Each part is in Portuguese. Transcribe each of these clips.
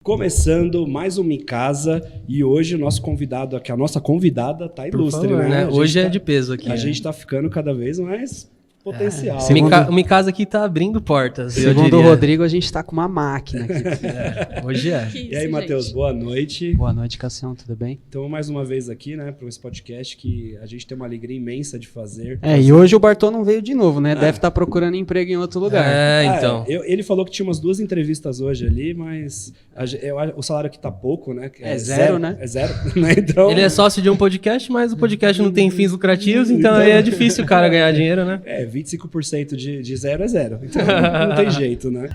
Começando mais um Em Casa e hoje o nosso convidado aqui, a nossa convidada tá ilustre, favor, né? Hoje é de peso aqui. A gente tá ficando cada vez mais potencial. O Em Casa aqui tá abrindo portas. Segundo o Rodrigo, a gente tá com uma máquina aqui. Hoje é. E aí, Matheus, boa noite. Boa noite, Cassião, tudo bem? Então, mais uma vez aqui, né, para esse podcast que a gente tem uma alegria imensa de fazer. E hoje o Bartô não veio de novo, né? Deve estar procurando emprego em outro lugar. Então. Ele falou que tinha umas 2 entrevistas hoje ali, mas o salário aqui tá pouco, né? É zero, né? É zero, né? Então... Ele é sócio de um podcast, mas o podcast não tem fins lucrativos, então aí é difícil o cara ganhar dinheiro, né? 25% de zero é zero. Então não tem jeito, né?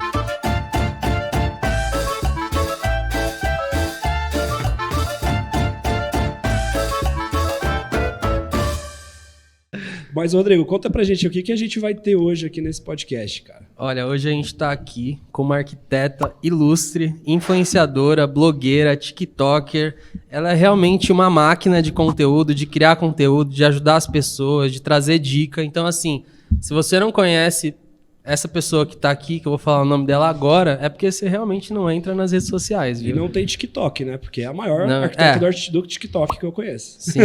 Mas, Rodrigo, conta pra gente o que a gente vai ter hoje aqui nesse podcast, cara. Olha, hoje a gente tá aqui com uma arquiteta ilustre, influenciadora, blogueira, tiktoker. Ela é realmente uma máquina de conteúdo, de criar conteúdo, de ajudar as pessoas, de trazer dica. Então, assim, se você não conhece essa pessoa que tá aqui, que eu vou falar o nome dela agora, é porque você realmente não entra nas redes sociais, viu? E não tem TikTok, né? Porque é a maior arquiteta do TikTok que eu conheço. Sim,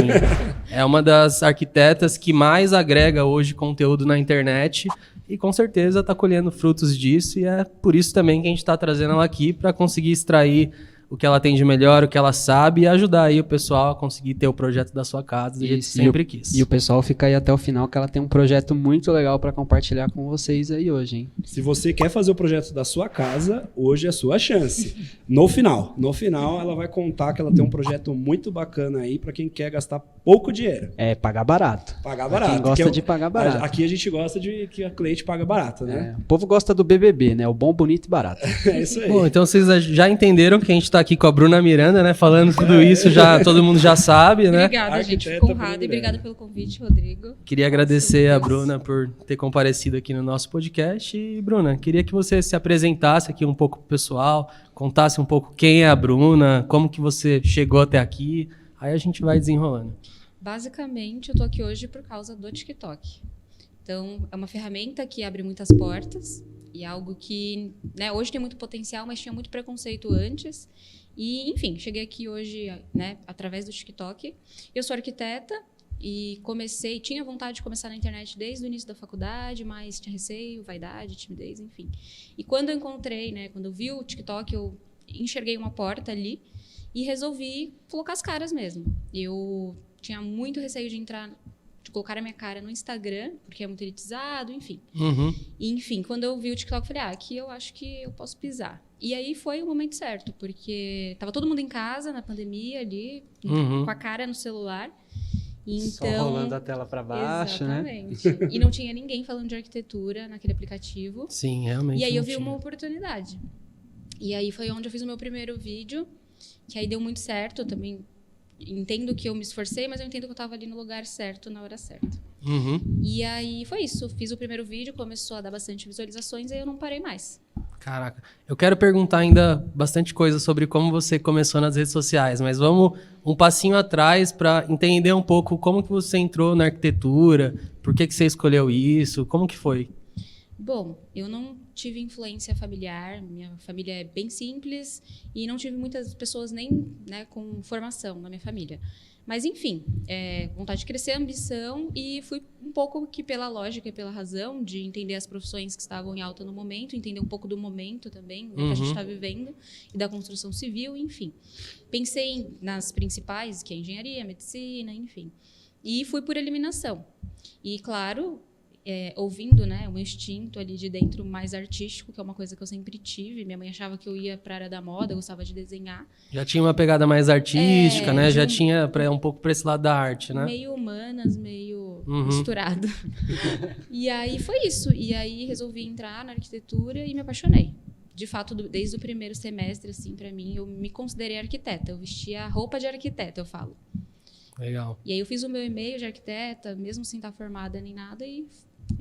é uma das arquitetas que mais agrega hoje conteúdo na internet e com certeza tá colhendo frutos disso e é por isso também que a gente tá trazendo ela aqui para conseguir extrair o que ela tem de melhor, o que ela sabe e ajudar aí o pessoal a conseguir ter o projeto da sua casa do jeito que sempre quis. E o pessoal fica aí até o final que ela tem um projeto muito legal para compartilhar com vocês aí hoje, hein? Se você quer fazer o projeto da sua casa, hoje é a sua chance. No final ela vai contar que ela tem um projeto muito bacana aí para quem quer gastar pouco dinheiro. Pagar barato. Pagar barato. Quem gosta de pagar barato. Aqui a gente gosta de que a cliente paga barato, né? O povo gosta do BBB, né? O bom, bonito e barato. É isso aí. Bom, então vocês já entenderam que a gente tá aqui com a Bruna Miranda, né? Falando tudo isso, já todo mundo já sabe, né? Obrigada, gente. Fico honrada e obrigada pelo convite, Rodrigo. Queria agradecer a Bruna por ter comparecido aqui no nosso podcast. E, Bruna, queria que você se apresentasse aqui um pouco pro pessoal, contasse um pouco quem é a Bruna, como que você chegou até aqui. Aí a gente vai desenrolando. Basicamente, eu tô aqui hoje por causa do TikTok. Então, é uma ferramenta que abre muitas portas e algo que, né, hoje tem muito potencial, mas tinha muito preconceito antes. E, enfim, cheguei aqui hoje, né, através do TikTok. Eu sou arquiteta e tinha vontade de começar na internet desde o início da faculdade, mas tinha receio, vaidade, timidez, enfim. E quando eu encontrei, né, quando eu vi o TikTok, eu enxerguei uma porta ali e resolvi colocar as caras mesmo. Eu tinha muito receio de colocar a minha cara no Instagram, porque é muito elitizado, enfim. Uhum. E, enfim, quando eu vi o TikTok, eu falei, aqui eu acho que eu posso pisar. E aí foi o momento certo, porque tava todo mundo em casa, na pandemia ali, com a cara no celular. Então, só rolando a tela para baixo, exatamente, né? E não tinha ninguém falando de arquitetura naquele aplicativo. Sim, realmente. E aí eu vi uma oportunidade. E aí foi onde eu fiz o meu primeiro vídeo, que aí deu muito certo. Eu também entendo que eu me esforcei, mas eu entendo que eu estava ali no lugar certo, na hora certa. Uhum. E aí foi isso. Fiz o primeiro vídeo, começou a dar bastante visualizações e aí eu não parei mais. Caraca, eu quero perguntar ainda bastante coisa sobre como você começou nas redes sociais, mas vamos um passinho atrás para entender um pouco como que você entrou na arquitetura, por que você escolheu isso, como que foi? Bom, eu não tive influência familiar, minha família é bem simples e não tive muitas pessoas nem, né, com formação na minha família. Mas, enfim, vontade de crescer, ambição e fui um pouco que pela lógica e pela razão de entender as profissões que estavam em alta no momento, entender um pouco do momento também, né, que a gente está vivendo e da construção civil, enfim. Pensei nas principais, que é engenharia, medicina, enfim. E fui por eliminação. E, claro, ouvindo, né, o meu instinto ali de dentro mais artístico, que é uma coisa que eu sempre tive. Minha mãe achava que eu ia para a área da moda, eu gostava de desenhar. Já tinha uma pegada mais artística, né? Já tinha um pouco para esse lado da arte, né? Meio humanas, meio misturado. E aí foi isso. E aí resolvi entrar na arquitetura e me apaixonei. De fato, desde o primeiro semestre, assim, para mim, eu me considerei arquiteta. Eu vestia roupa de arquiteta, eu falo. Legal. E aí eu fiz o meu e-mail de arquiteta, mesmo sem estar formada nem nada, e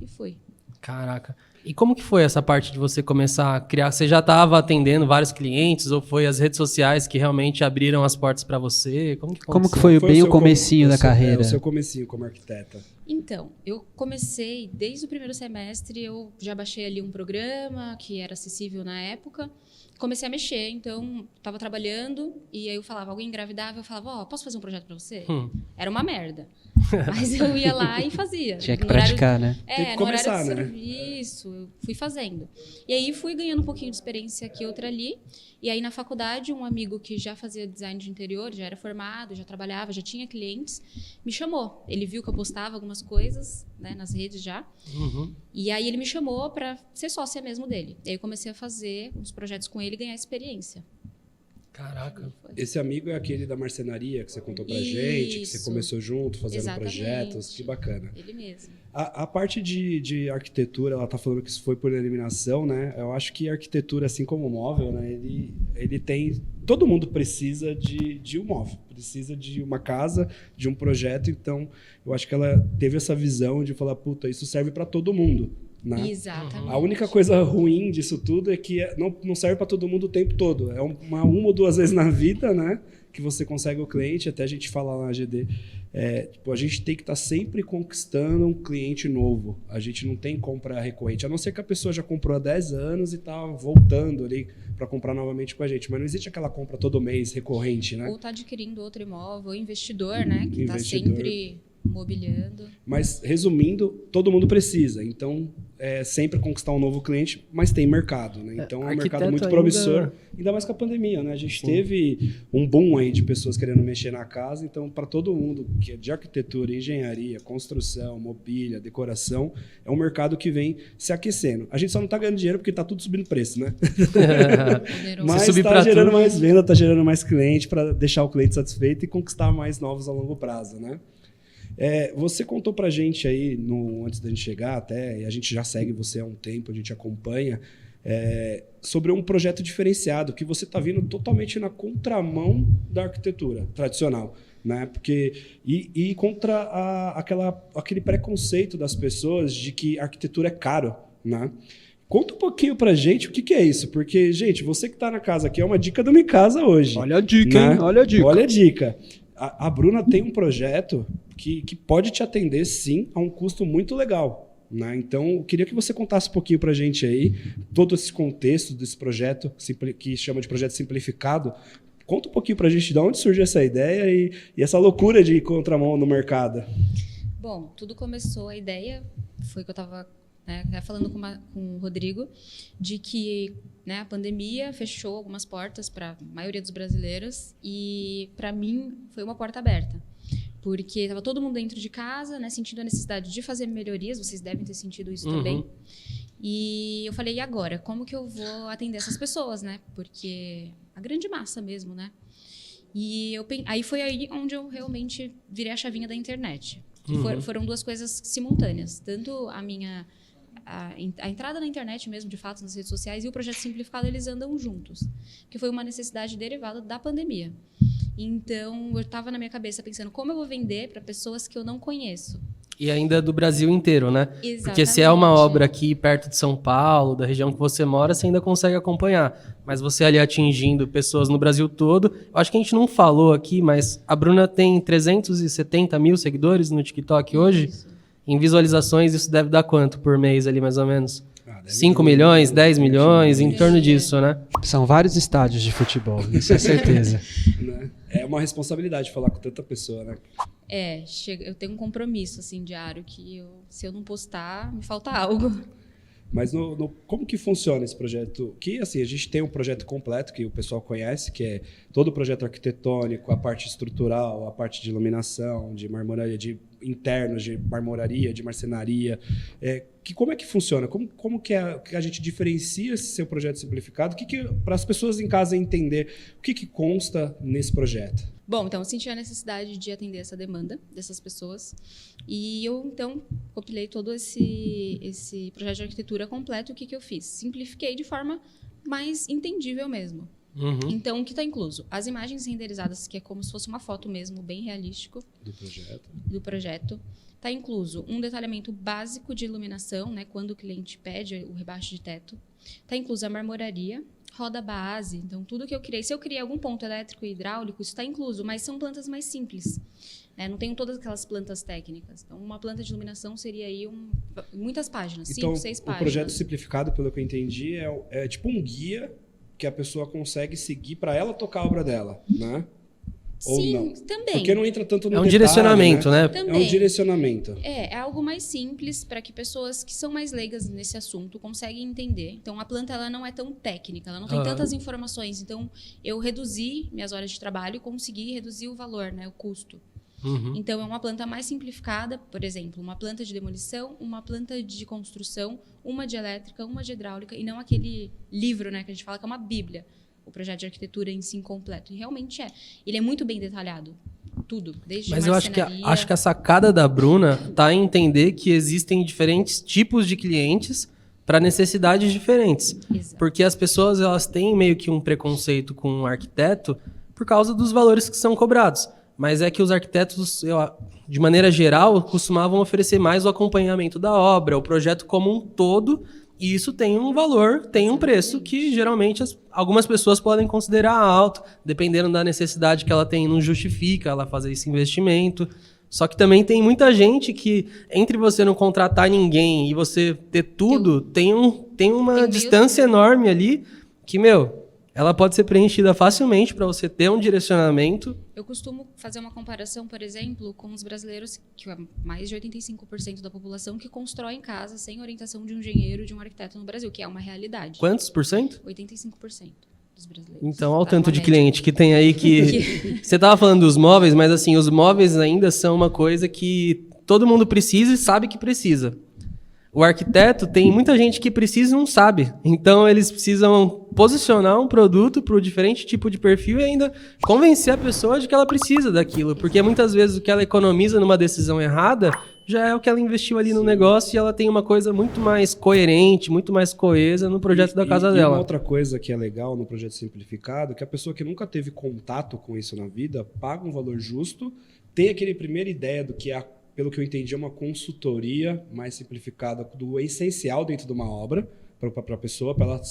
fui. Caraca. E como que foi essa parte de você começar a criar? Você já estava atendendo vários clientes ou foi as redes sociais que realmente abriram as portas para você? Como que foi bem o comecinho da carreira? O seu comecinho como arquiteta. Então, eu comecei, desde o primeiro semestre, eu já baixei ali um programa que era acessível na época. comecei a mexer, então estava trabalhando e aí eu falava, alguém engravidava, eu falava, posso fazer um projeto para você? Era uma merda. Mas eu ia lá e fazia. Tinha que No horário- praticar, né? Tem que no começar, horário de né? serviço, eu fui fazendo. E aí fui ganhando um pouquinho de experiência aqui, outra ali. E aí na faculdade, um amigo que já fazia design de interior, já era formado, já trabalhava, já tinha clientes, me chamou. Ele viu que eu postava algumas coisas, né, nas redes já. E aí ele me chamou para ser sócia mesmo dele. E aí eu comecei a fazer uns projetos com ele e ganhar experiência. Caraca. Esse amigo é aquele da marcenaria que você contou pra gente, que você Isso. começou junto, fazendo Exatamente. projetos. Que bacana. Ele mesmo. A parte de arquitetura, ela tá falando que isso foi por eliminação, né? Eu acho que a arquitetura, assim como o móvel, né? Ele tem... Todo mundo precisa de um móvel, precisa de uma casa, de um projeto. Então, eu acho que ela teve essa visão de falar, puta, isso serve para todo mundo, né? Exatamente. A única coisa ruim disso tudo é que não serve para todo mundo o tempo todo. É uma ou duas vezes na vida, né? Que você consegue o cliente. Até a gente fala lá na GD. A gente tem que estar sempre conquistando um cliente novo. A gente não tem compra recorrente. A não ser que a pessoa já comprou há 10 anos e está voltando ali para comprar novamente com a gente. Mas não existe aquela compra todo mês recorrente, né? Ou está adquirindo outro imóvel, ou investidor, né? Que está Investidor. sempre mobiliando. Mas, resumindo, todo mundo precisa. Então, sempre conquistar um novo cliente, mas tem mercado, né? Então, é um mercado Arquiteto muito ainda- promissor. Ainda mais com a pandemia, né? A gente teve um boom aí de pessoas querendo mexer na casa. Então, para todo mundo que é de arquitetura, engenharia, construção, mobília, decoração, é um mercado que vem se aquecendo. A gente só não está ganhando dinheiro porque está tudo subindo preço, né? Poderoso. Mas subir está pra gerando tudo. mais venda, está gerando mais cliente para deixar o cliente satisfeito e conquistar mais novos a longo prazo, né? Você contou pra gente aí, antes da gente chegar até, e a gente já segue você há um tempo, a gente acompanha, sobre um projeto diferenciado, que você está vindo totalmente na contramão da arquitetura tradicional, né? Porque, e contra aquele preconceito das pessoas de que arquitetura é caro, né? Conta um pouquinho pra gente o que é isso, porque, gente, você que tá na casa aqui, é uma dica da minha casa hoje. Olha a dica, né? hein? Olha a dica. Olha a dica. A Bruna tem um projeto que pode te atender, sim, a um custo muito legal, né? Então, eu queria que você contasse um pouquinho para a gente aí, todo esse contexto desse projeto, que chama de projeto simplificado. Conta um pouquinho para a gente de onde surgiu essa ideia e essa loucura de ir contramão no mercado. Bom, tudo começou, a ideia foi que eu estava falando com o Rodrigo, de que, né, a pandemia fechou algumas portas para a maioria dos brasileiros e, para mim, foi uma porta aberta. Porque estava todo mundo dentro de casa, né, sentindo a necessidade de fazer melhorias, vocês devem ter sentido isso também. E eu falei, e agora? Como que eu vou atender essas pessoas, né? Porque a grande massa mesmo, né? E aí foi aí onde eu realmente virei a chavinha da internet. Foram duas coisas simultâneas. Tanto a entrada na internet mesmo, de fato, nas redes sociais, e o projeto simplificado, eles andam juntos. Que foi uma necessidade derivada da pandemia. Então, eu estava na minha cabeça pensando como eu vou vender para pessoas que eu não conheço. E ainda do Brasil inteiro, né? Exatamente. Porque se é uma obra aqui perto de São Paulo, da região que você mora, você ainda consegue acompanhar. Mas você ali atingindo pessoas no Brasil todo... Eu acho que a gente não falou aqui, mas a Bruna tem 370 mil seguidores no TikTok hoje. Isso. Em visualizações, isso deve dar quanto por mês ali, mais ou menos? Deve 5 ter milhões, 10 milhões, em torno É. disso, né? São vários estádios de futebol, isso é certeza. Né? É uma responsabilidade falar com tanta pessoa, né? Eu tenho um compromisso, assim, diário, que se eu não postar, me falta algo. Mas como que funciona esse projeto? Que, assim, a gente tem um projeto completo que o pessoal conhece, que é todo o projeto arquitetônico, a parte estrutural, a parte de iluminação, de marmoraria, de internos, de marmoraria, de marcenaria. Como é que funciona? Como que a gente diferencia esse seu projeto simplificado? Para as pessoas em casa entender o que consta nesse projeto? Bom, então eu senti a necessidade de atender essa demanda dessas pessoas e eu, então, compilei todo esse projeto de arquitetura completo. O que eu fiz? Simplifiquei de forma mais entendível mesmo. Então, o que está incluso? As imagens renderizadas, que é como se fosse uma foto mesmo, bem realístico do projeto. Está incluso um detalhamento básico de iluminação, né, quando o cliente pede o rebaixo de teto. Está incluso a marmoraria, roda base, então tudo que eu criei. Se eu criei algum ponto elétrico e hidráulico, isso está incluso, mas são plantas mais simples. Não tenho todas aquelas plantas técnicas. Então, uma planta de iluminação seria aí muitas páginas, Então, 5, 6 páginas. o projeto simplificado, pelo que eu entendi, é tipo um guia que a pessoa consegue seguir para ela tocar a obra dela, né? Ou Sim, não? também. Porque não entra tanto no É um detalhe, direcionamento, né? É Também. um direcionamento. É algo mais simples para que pessoas que são mais leigas nesse assunto conseguem entender. Então, a planta ela não é tão técnica, ela não tem tantas informações. Então, eu reduzi minhas horas de trabalho e consegui reduzir o valor, né, o custo. Então, é uma planta mais simplificada, por exemplo, uma planta de demolição, uma planta de construção, uma de elétrica, uma de hidráulica, e não aquele livro, né, que a gente fala que é uma bíblia, o projeto de arquitetura em si incompleto. E realmente é. Ele é muito bem detalhado. Tudo, desde Mas eu acho marcenaria. que a sacada da Bruna tá em entender que existem diferentes tipos de clientes para necessidades diferentes. Exato. Porque as pessoas elas têm meio que um preconceito com o arquiteto por causa dos valores que são cobrados. Mas é que os arquitetos, de maneira geral, costumavam oferecer mais o acompanhamento da obra, o projeto como um todo, e isso tem um valor, tem um preço que geralmente algumas pessoas podem considerar alto, dependendo da necessidade que ela tem, não justifica ela fazer esse investimento. Só que também tem muita gente que, entre você não contratar ninguém e você ter tudo, tem uma distância enorme ali que, ela pode ser preenchida facilmente para você ter um direcionamento. Eu costumo fazer uma comparação, por exemplo, com os brasileiros, que é mais de 85% da população, que constrói em casa sem orientação de um engenheiro, de um arquiteto no Brasil, que é uma realidade. Quantos por cento? 85% dos brasileiros. Então, olha o Tá, tanto uma de média. cliente que tem aí que... Você estava falando dos móveis, mas assim, os móveis ainda são uma coisa que todo mundo precisa e sabe que precisa. O arquiteto, tem muita gente que precisa e não sabe. Então, eles precisam posicionar um produto para o diferente tipo de perfil e ainda convencer a pessoa de que ela precisa daquilo. Porque muitas vezes o que ela economiza numa decisão errada já é o que ela investiu ali no negócio e ela tem uma coisa muito mais coerente, muito mais coesa no projeto da casa E dela. uma outra coisa que é legal no projeto simplificado, que a pessoa que nunca teve contato com isso na vida, paga um valor justo, tem aquele primeira ideia do que é, pelo que eu entendi, é uma consultoria mais simplificada do essencial dentro de uma obra, para a pessoa, para ela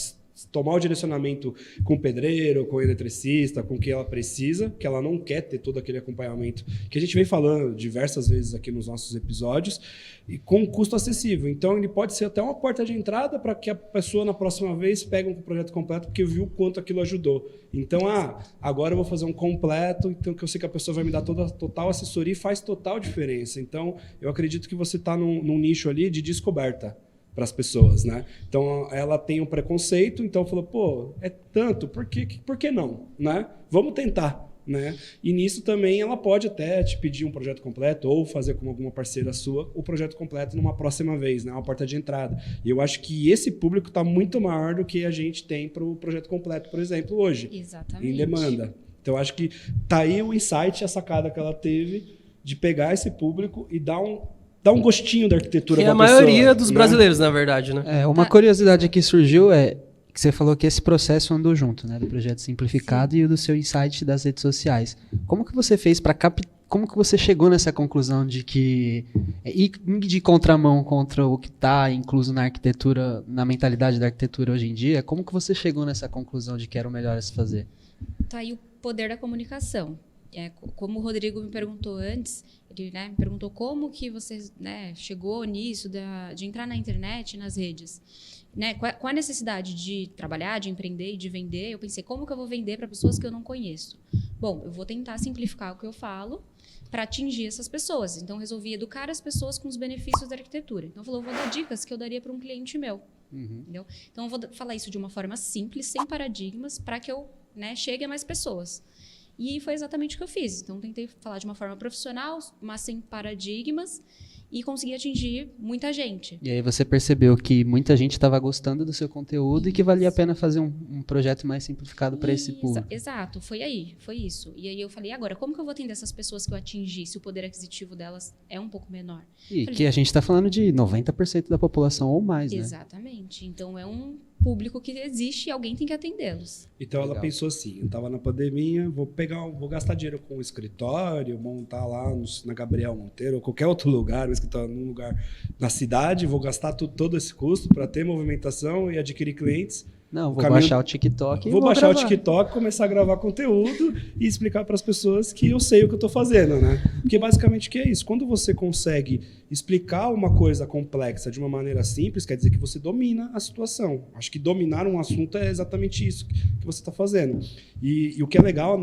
tomar o direcionamento com o pedreiro, com o eletricista, com o que ela precisa, que ela não quer ter todo aquele acompanhamento que a gente vem falando diversas vezes aqui nos nossos episódios, e com um custo acessível. Então, ele pode ser até uma porta de entrada para que a pessoa, na próxima vez, pegue um projeto completo, porque viu o quanto aquilo ajudou. Então, agora eu vou fazer um completo, então que eu sei que a pessoa vai me dar total assessoria e faz total diferença. Então, eu acredito que você está num nicho ali de descoberta para as pessoas, né? Então, ela tem um preconceito, então falou, pô, é tanto, por que não, né? Vamos tentar, né? E nisso também ela pode até te pedir um projeto completo ou fazer com alguma parceira sua o projeto completo numa próxima vez, né? Uma porta de entrada. E eu acho que esse público está muito maior do que a gente tem para o projeto completo, por exemplo, hoje. Exatamente. Em demanda. Então, acho que tá aí o insight, a sacada que ela teve de pegar esse público e dar um gostinho da arquitetura Que é pra a maioria pessoa, dos né? brasileiros, na verdade, né? Uma curiosidade que surgiu é que você falou que esse processo andou junto, né? Do projeto simplificado e o do seu insight das redes sociais. Como que você fez para como que você chegou nessa conclusão de que ir de contramão contra o que está incluso na arquitetura, na mentalidade da arquitetura hoje em dia? Como que você chegou nessa conclusão de que era o melhor a se fazer? Tá aí o poder da comunicação. Como o Rodrigo me perguntou antes, ele me perguntou como que você chegou nisso de entrar na internet, nas redes. Qual a necessidade de trabalhar, de empreender e de vender? Eu pensei, como que eu vou vender para pessoas que eu não conheço? Bom, eu vou tentar simplificar o que eu falo para atingir essas pessoas. Então, resolvi educar as pessoas com os benefícios da arquitetura. Então, eu vou dar dicas que eu daria para um cliente meu. Entendeu? Então, eu vou falar isso de uma forma simples, sem paradigmas, para que eu chegue a mais pessoas. E foi exatamente o que eu fiz. Então, tentei falar de uma forma profissional, mas sem paradigmas, e consegui atingir muita gente. E aí você percebeu que muita gente estava gostando do seu conteúdo e que valia a pena fazer um projeto mais simplificado para esse público. Exato, foi isso. E aí eu falei, agora, como que eu vou atender essas pessoas que eu atingi se o poder aquisitivo delas é um pouco menor? E que a gente está falando de 90% da população ou mais, né? Exatamente. Então, é um público que existe e alguém tem que atendê-los. Então ela Legal. pensou assim, eu estava na pandemia, vou gastar dinheiro com um escritório, montar lá na Gabriel Monteiro ou qualquer outro lugar, um escritório num lugar na cidade, vou gastar todo esse custo para ter movimentação e adquirir clientes. Não, vou caminho- baixar o TikTok e Vou baixar gravar. o TikTok, começar a gravar conteúdo e explicar para as pessoas que eu sei o que eu estou fazendo, né? Porque basicamente o que é isso? Quando você consegue explicar uma coisa complexa de uma maneira simples, quer dizer que você domina a situação. Acho que dominar um assunto é exatamente isso que você está fazendo. E o que é legal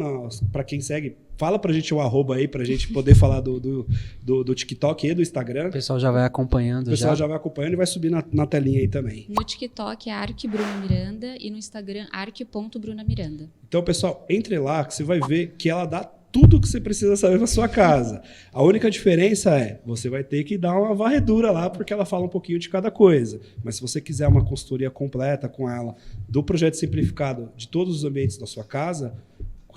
para quem segue, fala pra gente o @, aí, pra gente poder falar do TikTok e do Instagram. O pessoal já vai acompanhando. O pessoal já vai acompanhando e vai subir na telinha aí também. No TikTok é arc_bruna_miranda e no Instagram arc.brunamiranda. Então, pessoal, entre lá que você vai ver que ela dá tudo que você precisa saber para sua casa. A única diferença é, você vai ter que dar uma varredura lá, porque ela fala um pouquinho de cada coisa. Mas se você quiser uma consultoria completa com ela, do projeto simplificado de todos os ambientes da sua casa,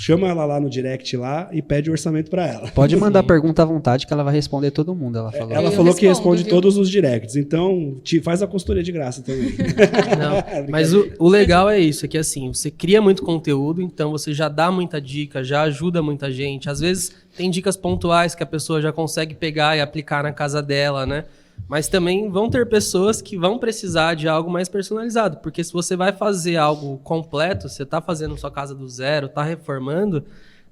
chama ela lá no direct lá e pede o orçamento para ela. Pode mandar pergunta à vontade que ela vai responder todo mundo, ela falou. Ela Eu falou que respondo, responde viu? todos os directs, então faz a consultoria de graça também. Não, mas o legal é isso, é que assim, você cria muito conteúdo, então você já dá muita dica, já ajuda muita gente. Às vezes tem dicas pontuais que a pessoa já consegue pegar e aplicar na casa dela, né? Mas também vão ter pessoas que vão precisar de algo mais personalizado, porque se você vai fazer algo completo, você está fazendo sua casa do zero, está reformando,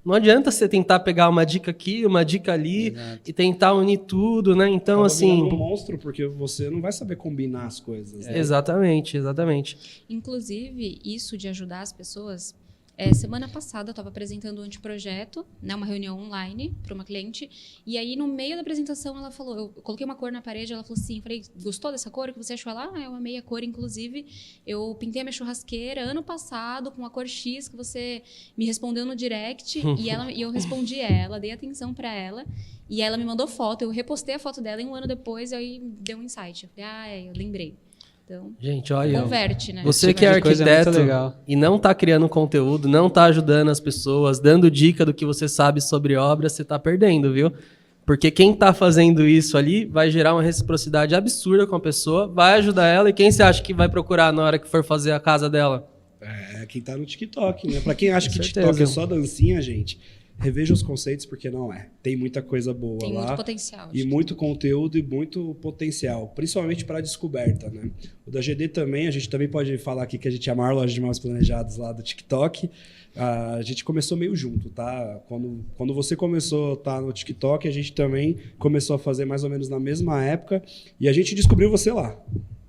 não adianta você tentar pegar uma dica aqui, uma dica ali, e tentar unir tudo, né? Então, Acaba assim... virando um monstro, porque você não vai saber combinar as coisas. Né? Exatamente, exatamente. Inclusive, isso de ajudar as pessoas. Semana passada eu estava apresentando um anteprojeto, né, uma reunião online para uma cliente, e aí no meio da apresentação ela falou, eu coloquei uma cor na parede, ela falou assim, falei, gostou dessa cor que você achou? Ela, eu amei a cor, inclusive eu pintei a minha churrasqueira ano passado com a cor X que você me respondeu no direct, e eu respondi ela, dei atenção para ela, e ela me mandou foto, eu repostei a foto dela e um ano depois aí deu um insight, eu falei, eu lembrei. Então, Gente, olha, converte, né? você Esse que é tipo de coisa é muito arquiteto legal. e não está criando conteúdo, não está ajudando as pessoas, dando dica do que você sabe sobre obra, você está perdendo, viu? Porque quem está fazendo isso ali vai gerar uma reciprocidade absurda com a pessoa, vai ajudar ela, e quem você acha que vai procurar na hora que for fazer a casa dela? Quem tá no TikTok, né? Pra quem acha Com que certeza. TikTok é só dancinha, gente, reveja os conceitos, porque não é. Tem muita coisa boa Tem lá. muito potencial. E muito conteúdo e muito potencial, principalmente para descoberta, né? O da GD também, a gente também pode falar aqui que a gente é a maior loja de móveis planejados lá do TikTok. A gente começou meio junto, tá? Quando você começou a estar no TikTok, a gente também começou a fazer mais ou menos na mesma época e a gente descobriu você lá.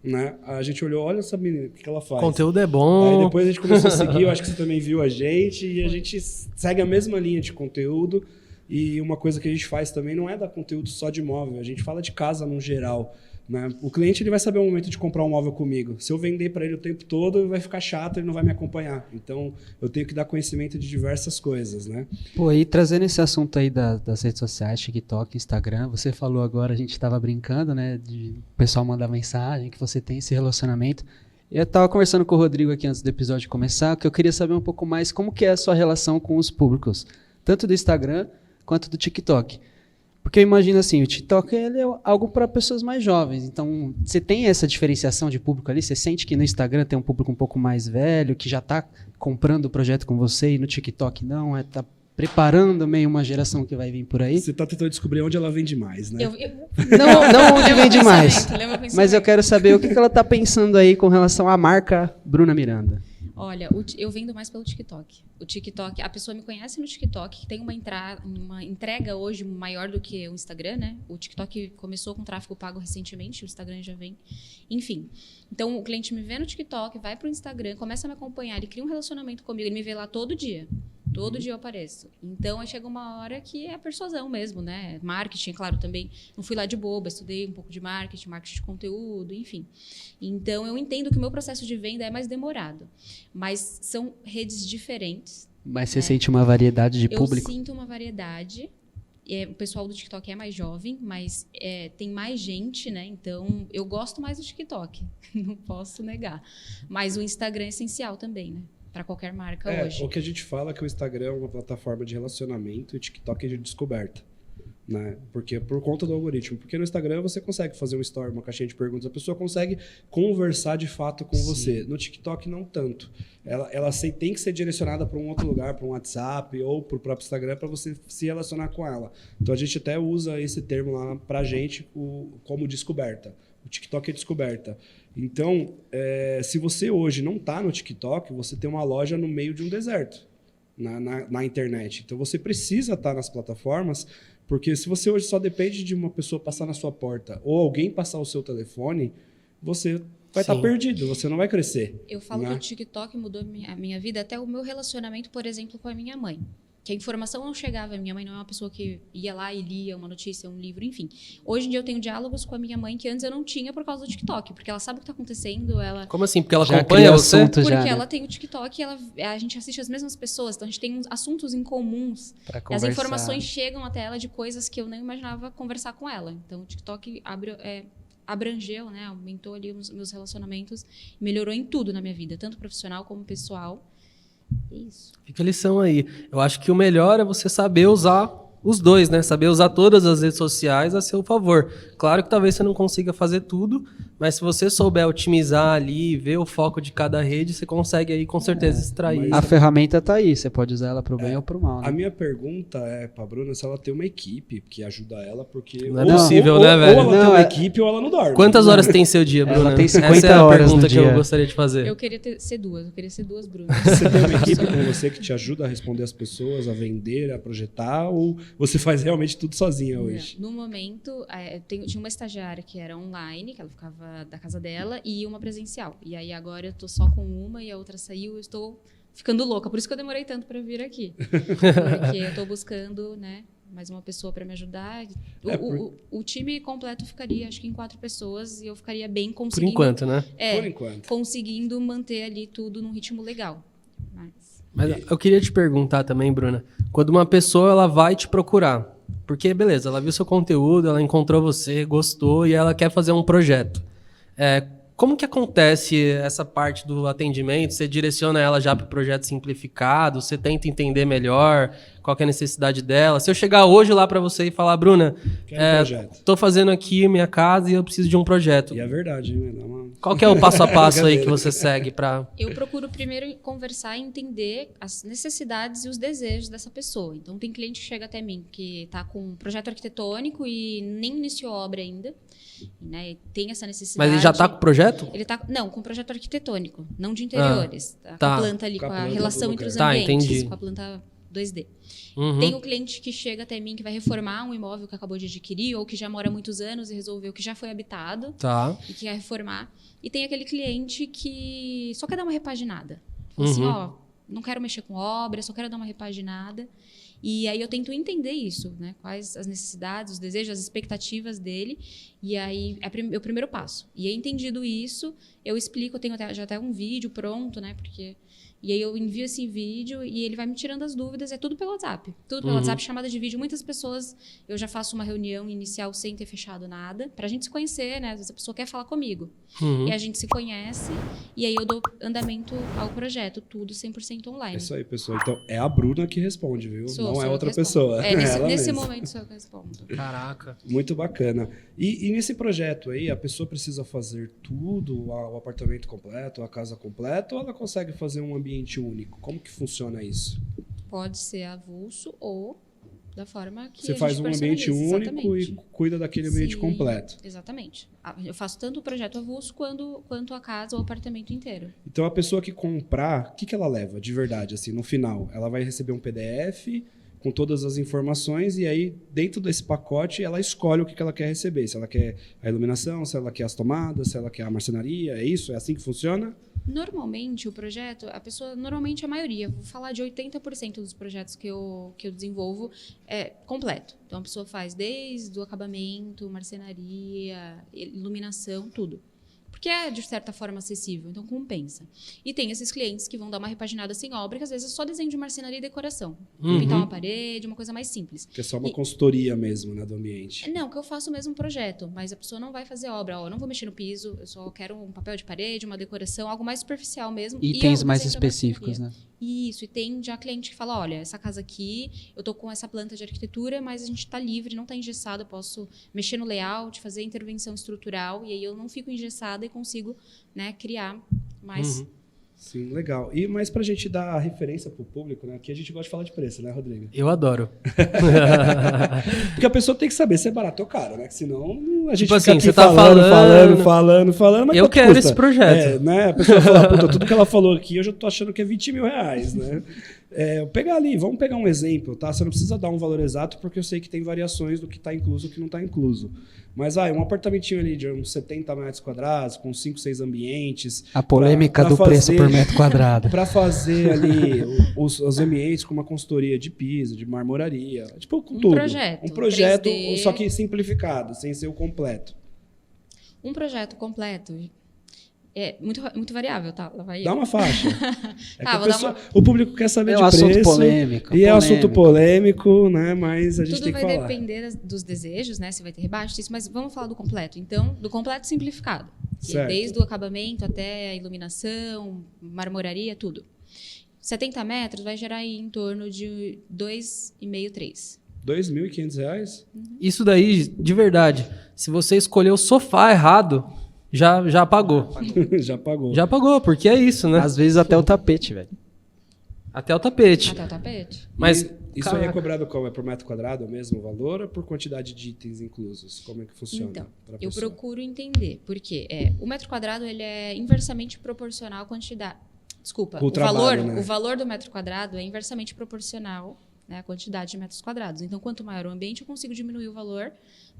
Né? A gente olhou, olha essa menina, o que ela faz. O conteúdo é bom. Aí depois a gente começou a seguir, eu acho que você também viu a gente, e a gente segue a mesma linha de conteúdo. E uma coisa que a gente faz também não é dar conteúdo só de móvel, a gente fala de casa no geral. Né? O cliente ele vai saber o momento de comprar um móvel comigo. Se eu vender para ele o tempo todo, ele vai ficar chato, ele não vai me acompanhar. Então, eu tenho que dar conhecimento de diversas coisas. Né? Pô, e trazendo esse assunto aí das redes sociais, TikTok, Instagram, você falou agora, a gente estava brincando, né, de o pessoal mandar mensagem, que você tem esse relacionamento. Eu estava conversando com o Rodrigo aqui antes do episódio começar, que eu queria saber um pouco mais como que é a sua relação com os públicos, tanto do Instagram quanto do TikTok. Porque eu imagino assim, o TikTok ele é algo para pessoas mais jovens, então você tem essa diferenciação de público ali, você sente que no Instagram tem um público um pouco mais velho, que já está comprando o projeto com você, e no TikTok não, está preparando meio uma geração que vai vir por aí. Você está tentando descobrir onde ela vende mais, né? Não onde vende mais, lembra o pensamento. mas eu quero saber o que ela está pensando aí com relação à marca Bruna Miranda. Olha, eu vendo mais pelo TikTok. O TikTok, a pessoa me conhece no TikTok, que tem uma entrega hoje maior do que o Instagram, né? O TikTok começou com tráfego pago recentemente, o Instagram já vem. Enfim. Então, o cliente me vê no TikTok, vai pro Instagram, começa a me acompanhar, ele cria um relacionamento comigo, ele me vê lá todo dia. Todo dia eu apareço. Então, aí chega uma hora que é persuasão mesmo, né? Marketing, claro, também. Não fui lá de boba, estudei um pouco de marketing de conteúdo, enfim. Então, eu entendo que o meu processo de venda é mais demorado. Mas são redes diferentes. Mas você sente uma variedade de público? Eu sinto uma variedade. O pessoal do TikTok é mais jovem, mas tem mais gente, né? Então, eu gosto mais do TikTok. Não posso negar. Mas o Instagram é essencial também, né? Para qualquer marca hoje. O que a gente fala é que o Instagram é uma plataforma de relacionamento e o TikTok é de descoberta. Né? Porque por conta do algoritmo. Porque no Instagram você consegue fazer um story, uma caixinha de perguntas, a pessoa consegue conversar de fato com você. No TikTok, não tanto. Ela tem que ser direcionada para um outro lugar, para um WhatsApp ou para o próprio Instagram, para você se relacionar com ela. Então a gente até usa esse termo lá para a gente como descoberta. O TikTok é descoberta. Então, se você hoje não está no TikTok, você tem uma loja no meio de um deserto na internet. Então, você precisa estar nas plataformas, porque se você hoje só depende de uma pessoa passar na sua porta ou alguém passar o seu telefone, você vai estar perdido, você não vai crescer. Eu falo né? que o TikTok mudou a minha vida, até o meu relacionamento, por exemplo, com a minha mãe. Que a informação não chegava. A minha mãe não é uma pessoa que ia lá e lia uma notícia, um livro, enfim. Hoje em dia eu tenho diálogos com a minha mãe que antes eu não tinha por causa do TikTok, porque ela sabe o que está acontecendo, ela... Como assim? Porque ela Já acompanha cria você? assunto Porque já, né? ela tem o TikTok e a gente assiste as mesmas pessoas, então a gente tem assuntos em comuns. Pra As conversar. informações chegam até ela de coisas que eu nem imaginava conversar com ela. Então o TikTok abrangeu, né? Aumentou ali os meus relacionamentos, melhorou em tudo na minha vida, tanto profissional como pessoal. Isso. Fica a lição aí. Eu acho que o melhor é você saber usar os dois, né? Saber usar todas as redes sociais a seu favor. Claro que talvez você não consiga fazer tudo, mas se você souber otimizar ali, ver o foco de cada rede, você consegue aí com certeza extrair. A ferramenta tá aí, você pode usar ela pro bem ou pro mal, né? A minha pergunta é pra Bruna se ela tem uma equipe que ajuda ela, porque... Não é possível, né, ou velho? ela tem Não, uma é- equipe ou ela não dorme. Quantas horas tem seu dia, Bruna? tem 50 Essa é a horas pergunta no que eu dia. gostaria de fazer. Eu queria ser duas. Eu queria ser duas Brunas. Você tem uma equipe com você que te ajuda a responder as pessoas, a vender, a projetar, ou você faz realmente tudo sozinha hoje? No momento, tinha uma estagiária que era online, que ela ficava da casa dela, e uma presencial. E aí agora eu tô só com uma e a outra saiu, eu estou ficando louca. Por isso que eu demorei tanto para vir aqui. Porque eu tô buscando, né, mais uma pessoa para me ajudar. O time completo ficaria, acho que em 4 pessoas, e eu ficaria bem Por conseguindo... enquanto, né? Por enquanto. Conseguindo manter ali tudo num ritmo legal. Mas eu queria te perguntar também, Bruna, quando uma pessoa ela vai te procurar, porque beleza, ela viu seu conteúdo, ela encontrou você, gostou e ela quer fazer um projeto. Como que acontece essa parte do atendimento? Você direciona ela já para o projeto simplificado? Você tenta entender melhor qual que é a necessidade dela? Se eu chegar hoje lá para você e falar, Bruna, Quero um projeto. estou fazendo aqui minha casa e eu preciso de um projeto. E é verdade, hein? Qual que é o passo a passo aí que você segue para... Eu procuro primeiro conversar e entender as necessidades e os desejos dessa pessoa. Então, tem cliente que chega até mim que está com um projeto arquitetônico e nem iniciou a obra ainda. Né? E tem essa necessidade. Mas ele já está com o projeto? Ele tá, não, com projeto arquitetônico, não de interiores. Com tá. a planta ali, Com com a a planta relação do entre os lugar. Tá, ambientes, entendi. com a planta 2D. Uhum. Tem o cliente que chega até mim que vai reformar um imóvel que acabou de adquirir ou que já mora há muitos anos e resolveu que já foi habitado Tá. e que quer reformar. E tem aquele cliente que só quer dar uma repaginada. Fala assim, não quero mexer com obra, só quero dar uma repaginada. E aí eu tento entender isso, né? Quais as necessidades, os desejos, as expectativas dele. E aí é o primeiro passo. E aí, entendido isso, eu explico, eu tenho já até um vídeo pronto, né? E aí eu envio esse vídeo e ele vai me tirando as dúvidas. É tudo pelo WhatsApp. Tudo pelo WhatsApp, chamada de vídeo. Muitas pessoas, eu já faço uma reunião inicial sem ter fechado nada, pra gente se conhecer, né? Às vezes a pessoa quer falar comigo. E a gente se conhece e aí eu dou andamento ao projeto. Tudo 100% online. É isso aí, pessoal. Então, é a Bruna que responde, viu? Sou Não é eu outra que respondo. pessoa. Nesse mesma. momento sou eu que respondo. Caraca. Muito bacana. E nesse projeto aí, a pessoa precisa fazer tudo, o apartamento completo, a casa completa, ou ela consegue fazer um ambiente único? Como que funciona isso? Pode ser avulso ou da forma que Você a gente faz um ambiente personaliza. único Exatamente. e cuida daquele ambiente Sim, completo. Exatamente. Eu faço tanto o projeto avulso quanto a casa ou o apartamento inteiro. Então, a pessoa que comprar, o que ela leva de verdade, assim, no final? Ela vai receber um PDF com todas as informações e aí, dentro desse pacote, ela escolhe o que ela quer receber. Se ela quer a iluminação, se ela quer as tomadas, se ela quer a marcenaria, é isso? É assim que funciona? Normalmente, o projeto, normalmente a maioria, vou falar de 80% dos projetos que eu desenvolvo é completo. Então, a pessoa faz desde o acabamento, marcenaria, iluminação, tudo. Porque é, de certa forma, acessível, então compensa. E tem esses clientes que vão dar uma repaginada sem obra, que às vezes é só desenho de marcenaria e decoração. Pintar uma parede, uma coisa mais simples. Que é só uma consultoria mesmo, né, do ambiente. Não, que eu faço o mesmo projeto, mas a pessoa não vai fazer obra. Eu não vou mexer no piso, eu só quero um papel de parede, uma decoração, algo mais superficial mesmo. Itens eu mais desenho da específicos, marcenaria. né? Isso, e tem já cliente que fala, olha, essa casa aqui, eu tô com essa planta de arquitetura, mas a gente tá livre, não tá engessado, eu posso mexer no layout, fazer intervenção estrutural, e aí eu não fico engessada e consigo, né, criar mais Sim, legal. E mais pra gente dar a referência pro público, né? Aqui a gente gosta de falar de preço, né, Rodrigo? Eu adoro. Porque a pessoa tem que saber se é barato ou caro, né? Que senão a gente Tipo fica assim, aqui você tá falando, mas Eu quanto quero custa? esse projeto. Né? A pessoa fala, puta, tudo que ela falou aqui eu já tô achando que é 20 mil reais, né? Eu pegar ali, vamos pegar um exemplo, tá? Você não precisa dar um valor exato, porque eu sei que tem variações do que tá incluso e do que não tá incluso. Mas um apartamentinho ali de uns 70 metros quadrados, com 5, 6 ambientes. A polêmica pra do preço fazer- por metro quadrado. Para fazer ali os ambientes com uma consultoria de piso, de marmoraria, tipo com tudo. projeto, Um projeto, 3D. só que simplificado, sem ser o completo. Um projeto completo é muito variável, tá? Lá vai Dá eu. uma faixa. Tá, vou dar O público quer saber É de um assunto preço. polêmico. E é um assunto polêmico, né? Mas a gente Tudo tem que vai falar. depender dos desejos, né? Se vai ter rebaixo, isso, mas vamos falar do completo. Então, do completo simplificado. Que é Certo. desde o acabamento até a iluminação, marmoraria, tudo. 70 metros vai gerar aí em torno de 2,5, 3. R$ 2.500? Isso daí, de verdade, se você escolher o sofá errado, já pagou. Já pagou. Já pagou, porque é isso, né? Às vezes até o tapete, velho. Até o tapete. Até o tapete. Mas, E isso aí é caraca. cobrado como? É por metro quadrado o mesmo valor ou por quantidade de itens inclusos? Como é que funciona? Então, pra eu pessoa? procuro entender, porque o metro quadrado ele é inversamente proporcional à quantidade. Desculpa, O trabalho, né? o valor do metro quadrado é inversamente proporcional, né, à quantidade de metros quadrados. Então, quanto maior o ambiente, eu consigo diminuir o valor,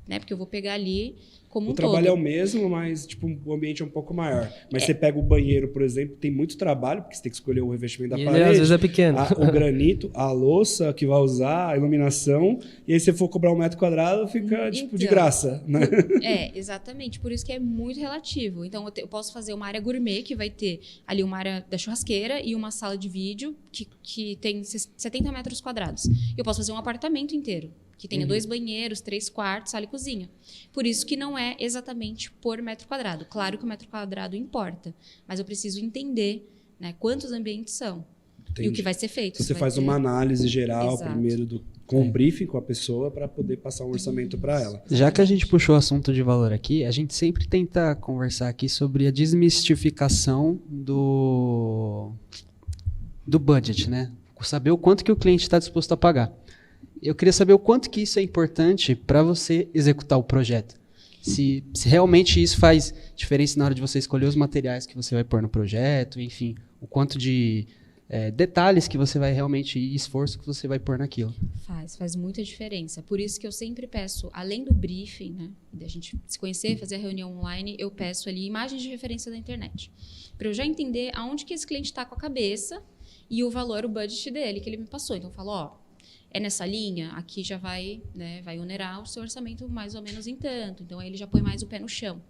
né, porque eu vou pegar ali como O um trabalho é todo. o mesmo, mas tipo, o ambiente é um pouco maior. Mas você pega o banheiro, por exemplo, tem muito trabalho, porque você tem que escolher o revestimento da E ele parede. às vezes é pequeno. O granito, a louça que vai usar, a iluminação. E aí, se você for cobrar um metro quadrado, fica tipo de Então. graça, né? Exatamente. Por isso que é muito relativo. Então, eu posso fazer uma área gourmet, que vai ter ali uma área da churrasqueira e uma sala de vídeo, que tem 70 metros quadrados. Eu posso fazer um apartamento inteiro, que tenha 2 banheiros, 3 quartos, sala e cozinha. Por isso que não é exatamente por metro quadrado. Claro que o metro quadrado importa, mas eu preciso entender, né, quantos ambientes são e o Entendi. que vai ser feito. Você Se vai faz ter- uma análise geral Exato. primeiro com um briefing com a pessoa para poder passar um orçamento para ela. Já que a gente puxou o assunto de valor aqui, a gente sempre tenta conversar aqui sobre a desmistificação do budget, né? Saber o quanto que o cliente está disposto a pagar. Eu queria saber o quanto que isso é importante para você executar o projeto. Se realmente isso faz diferença na hora de você escolher os materiais que você vai pôr no projeto, enfim, o quanto de detalhes que você vai realmente, e esforço que você vai pôr naquilo. Faz muita diferença. Por isso que eu sempre peço, além do briefing, né, da gente se conhecer, fazer a reunião online, eu peço ali imagens de referência da internet. Para eu já entender aonde que esse cliente está com a cabeça e o valor, o budget dele que ele me passou. Então eu falo, ó, é nessa linha, aqui já vai onerar o seu orçamento mais ou menos em tanto. Então aí ele já põe mais o pé no chão.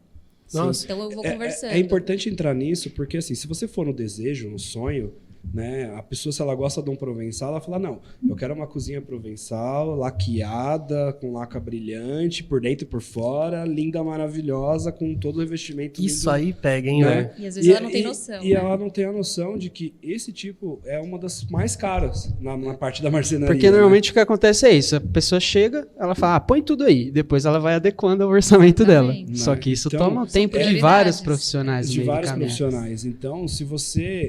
Nossa. Então eu vou conversando. É importante entrar nisso, porque assim, se você for no desejo, no sonho, né, a pessoa, se ela gosta de um provençal, ela fala, não, eu quero uma cozinha provençal, laqueada, com laca brilhante, por dentro e por fora, linda, maravilhosa, com todo o revestimento Isso lindo, aí pega, hein, né? velho? E às vezes ela não tem noção. E né? ela não tem a noção de que esse tipo é uma das mais caras na parte da marcenaria. Porque né? normalmente o que acontece é isso, a pessoa chega, ela fala, põe tudo aí, depois ela vai adequando ao orçamento dela. Exatamente. Só que isso Então, toma o são tempo de prioridades. vários profissionais do De meio do vários caminho. profissionais. Então, se você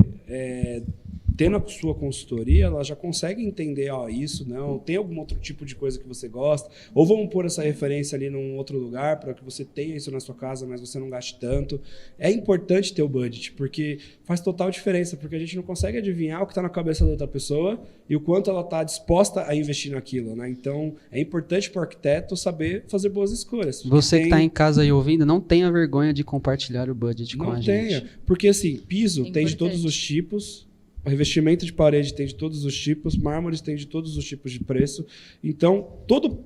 tendo a sua consultoria, ela já consegue entender, ó, isso não, tem algum outro tipo de coisa que você gosta, ou vamos pôr essa referência ali num outro lugar para que você tenha isso na sua casa, mas você não gaste tanto. É importante ter o budget, porque faz total diferença, porque a gente não consegue adivinhar o que está na cabeça da outra pessoa e o quanto ela está disposta a investir naquilo, né? Então, é importante para o arquiteto saber fazer boas escolhas. Você que Tem- está em casa aí ouvindo, não tenha vergonha de compartilhar o budget com Não a tenha, gente. porque assim, piso É tem de importante. todos os tipos, revestimento de parede tem de todos os tipos, mármores tem de todos os tipos de preço. Então, todo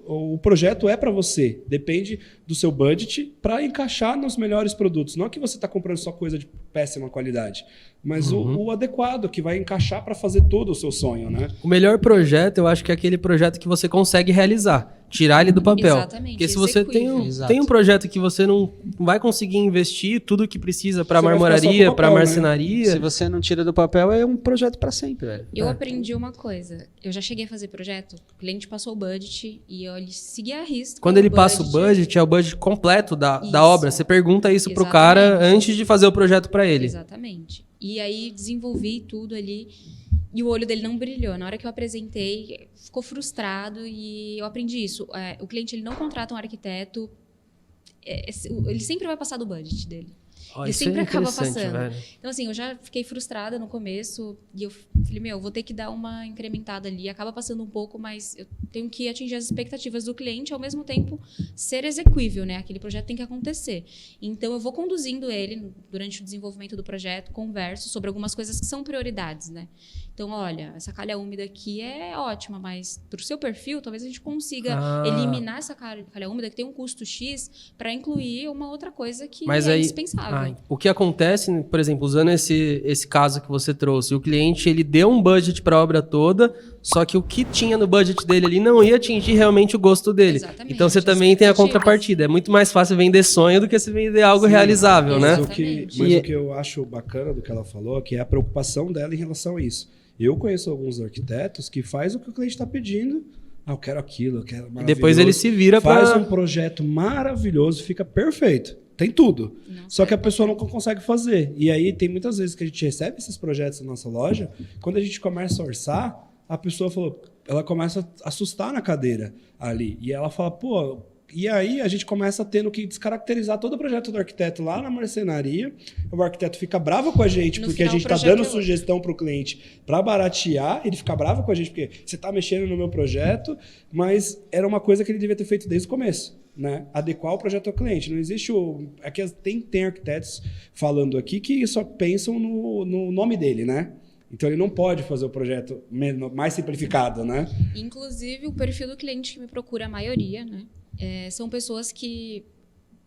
o projeto é para você, depende do seu budget para encaixar nos melhores produtos. Não é que você está comprando só coisa de péssima qualidade, mas o adequado, que vai encaixar para fazer todo o seu sonho, né? O melhor projeto, eu acho que é aquele projeto que você consegue realizar. Tirar ele do papel. Exatamente, Porque se você execuível. Exato. tem um projeto que você não vai conseguir investir tudo que precisa para Você vai ficar só marmoraria, com o para papel, né? marcenaria. Se você não tira do papel, é um projeto para sempre, velho. Eu aprendi uma coisa. Eu já cheguei a fazer projeto, o cliente passou o budget e eu segui a risca. Quando ele passa o budget, é o budget completo da Isso. obra. Você pergunta isso pro Exatamente. cara antes de fazer o projeto para ele. Exatamente. E aí desenvolvi tudo ali e o olho dele não brilhou. Na hora que eu apresentei, ficou frustrado e eu aprendi isso. O cliente ele não contrata um arquiteto, ele sempre vai passar do budget dele. Ó, Ele isso sempre é acaba interessante, passando. velho. Então, assim, eu já fiquei frustrada no começo e eu falei, vou ter que dar uma incrementada ali. Acaba passando um pouco, mas eu tenho que atingir as expectativas do cliente e, ao mesmo tempo, ser execuível, né? Aquele projeto tem que acontecer. Então, eu vou conduzindo ele durante o desenvolvimento do projeto, converso sobre algumas coisas que são prioridades, né? Então, olha, essa calha úmida aqui é ótima, mas para o seu perfil, talvez a gente consiga eliminar essa calha úmida que tem um custo X para incluir uma outra coisa que é indispensável. O que acontece, por exemplo, usando esse caso que você trouxe, o cliente ele deu um budget para a obra toda, só que o que tinha no budget dele ali não ia atingir realmente o gosto dele. Exatamente, então você também tem a contrapartida. É muito mais fácil vender sonho do que se vender algo realizável, né? Mas o que eu acho bacana do que ela falou é que é a preocupação dela em relação a isso. Eu conheço alguns arquitetos que faz o que o cliente está pedindo. Eu quero aquilo, eu quero maravilhoso. E depois ele se vira para... Faz um projeto maravilhoso, fica perfeito. Tem tudo. Só que a pessoa não consegue fazer. E aí tem muitas vezes que a gente recebe esses projetos na nossa loja, quando a gente começa a orçar, a pessoa ela começa a assustar na cadeira ali. E ela fala, e aí a gente começa tendo que descaracterizar todo o projeto do arquiteto lá na marcenaria. O arquiteto fica bravo com a gente porque a gente está dando sugestão para o cliente para baratear. Ele fica bravo com a gente porque você está mexendo no meu projeto, mas era uma coisa que ele devia ter feito desde o começo. Né? Adequar o projeto ao cliente. Não existe Aqui tem arquitetos falando aqui que só pensam no nome dele, né? Então ele não pode fazer o projeto mais simplificado, né? Inclusive, o perfil do cliente que me procura, a maioria, né? São pessoas que,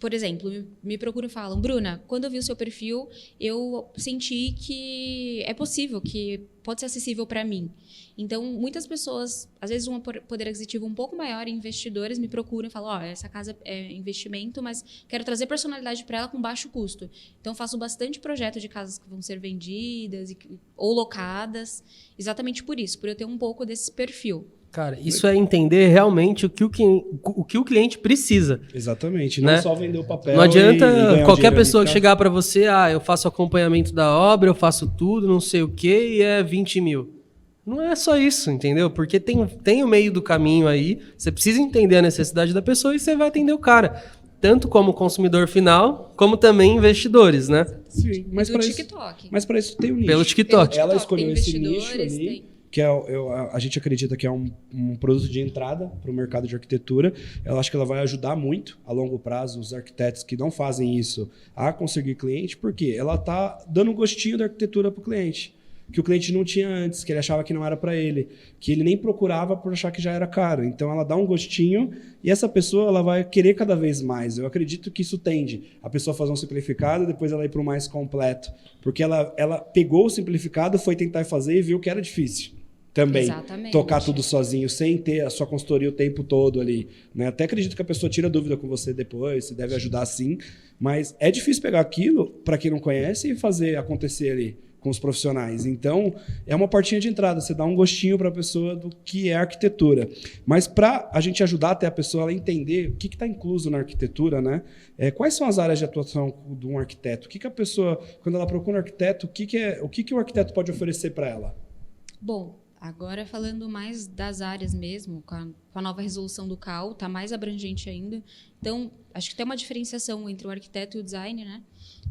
por exemplo, me procuram e falam, Bruna, quando eu vi o seu perfil, eu senti que é possível, que pode ser acessível para mim. Então, muitas pessoas, às vezes um poder aquisitivo um pouco maior, investidores me procuram e falam, essa casa é investimento, mas quero trazer personalidade para ela com baixo custo. Então, faço bastante projeto de casas que vão ser vendidas ou locadas, exatamente por isso, por eu ter um pouco desse perfil. Cara, isso é entender realmente o que o cliente precisa. Exatamente, né? Não só vender o papel. Não adianta qualquer pessoa ali, chegar para você, eu faço acompanhamento da obra, eu faço tudo, não sei o quê, e é 20 mil. Não é só isso, entendeu? Porque tem o meio do caminho aí, você precisa entender a necessidade da pessoa e você vai atender o cara. Tanto como consumidor final, como também investidores, né? Sim, mas para TikTok. Mas para isso tem um nicho. Pelo TikTok. Ela escolheu esse nicho ali, que a gente acredita que é um produto de entrada para o mercado de arquitetura. Ela acha que ela vai ajudar muito a longo prazo os arquitetos que não fazem isso a conseguir cliente, porque ela está dando um gostinho da arquitetura para o cliente, que o cliente não tinha antes, que ele achava que não era para ele, que ele nem procurava por achar que já era caro. Então ela dá um gostinho e essa pessoa ela vai querer cada vez mais. Eu acredito que isso tende a pessoa fazer um simplificado, depois ela ir para o mais completo, porque ela pegou o simplificado, foi tentar fazer e viu que era difícil. Também, exatamente. Tocar tudo sozinho, sem ter a sua consultoria o tempo todo ali. Né? Até acredito que a pessoa tira dúvida com você depois, você deve ajudar sim, mas é difícil pegar aquilo, para quem não conhece, e fazer acontecer ali com os profissionais. Então, é uma portinha de entrada, você dá um gostinho para a pessoa do que é arquitetura. Mas para a gente ajudar até a pessoa a entender o que está incluso na arquitetura, né? Quais são as áreas de atuação de um arquiteto? O que a pessoa, quando ela procura um arquiteto, o que o arquiteto pode oferecer para ela? Bom, agora falando mais das áreas mesmo, com a nova resolução do CAL, está mais abrangente ainda. Então, acho que tem uma diferenciação entre o arquiteto e o design, né?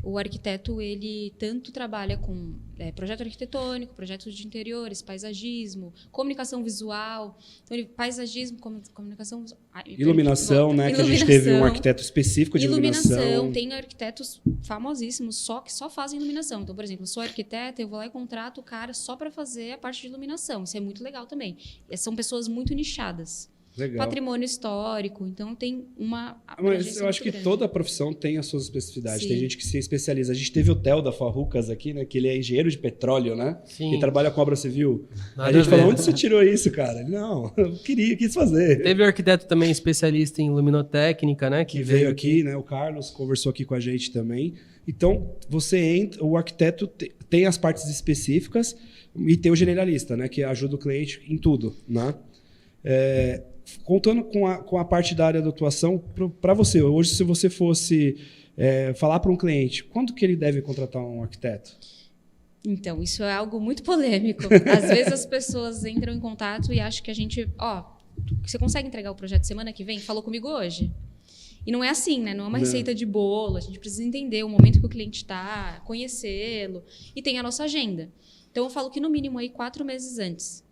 O arquiteto, ele tanto trabalha com projeto arquitetônico, projetos de interiores, paisagismo, comunicação visual. Então, paisagismo, comunicação visual... Iluminação, né? Que a gente teve um arquiteto específico de iluminação. Tem arquitetos famosíssimos que só fazem iluminação. Então, por exemplo, eu sou arquiteta, eu vou lá e contrato o cara só para fazer a parte de iluminação. Isso é muito legal também. São pessoas muito nichadas. Legal. Patrimônio histórico, então tem uma... Mas eu acho que toda profissão tem as suas especificidades. Sim. Tem gente que se especializa. A gente teve o Theo da Farrucas aqui, né? Que ele é engenheiro de petróleo, né? Sim. E trabalha com obra civil. Nada a gente a falou, ver. onde você tirou isso, cara? Ele, não, eu quis fazer. Teve o arquiteto também especialista em luminotécnica, né? Que veio aqui, né? O Carlos conversou aqui com a gente também. Então, o arquiteto tem as partes específicas e tem o generalista, né? Que ajuda o cliente em tudo, né? Contando com a parte da área de atuação, para você, hoje, se você fosse falar para um cliente, quanto que ele deve contratar um arquiteto? Então, isso é algo muito polêmico. Às vezes as pessoas entram em contato e acham que a gente... você consegue entregar o projeto semana que vem? Falou comigo hoje. E não é assim, né? Não é uma receita de bolo. A gente precisa entender o momento que o cliente está, conhecê-lo. E tem a nossa agenda. Então, eu falo que no mínimo aí 4 meses antes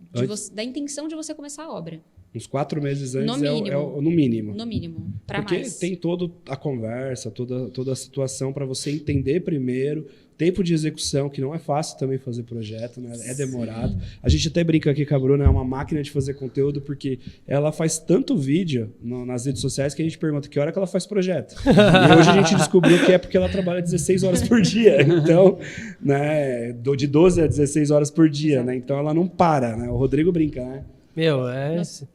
da intenção de você começar a obra. Uns 4 meses antes No mínimo. no mínimo. No mínimo, para Porque mais. tem toda a conversa, toda a situação para você entender primeiro, tempo de execução, que não é fácil também fazer projeto, né? É demorado. A gente até brinca aqui que a Bruna é uma máquina de fazer conteúdo, porque ela faz tanto vídeo nas redes sociais que a gente pergunta que hora que ela faz projeto. E hoje a gente descobriu que é porque ela trabalha 16 horas por dia. Então, né, de 12 a 16 horas por dia, Exato. né? Então ela não para, né? O Rodrigo brinca, né? Meu,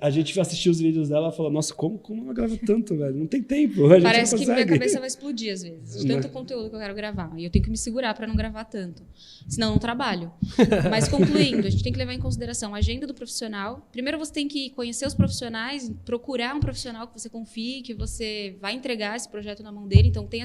A gente assistiu os vídeos dela e falou, nossa, como ela grava tanto, velho? Não tem tempo, a gente Parece não que consegue. minha cabeça vai explodir às vezes, de tanto conteúdo que eu quero gravar. E eu tenho que me segurar para não gravar tanto. Senão eu não trabalho. Mas concluindo, a gente tem que levar em consideração a agenda do profissional. Primeiro você tem que conhecer os profissionais, procurar um profissional que você confie, que você vai entregar esse projeto na mão dele. Então tem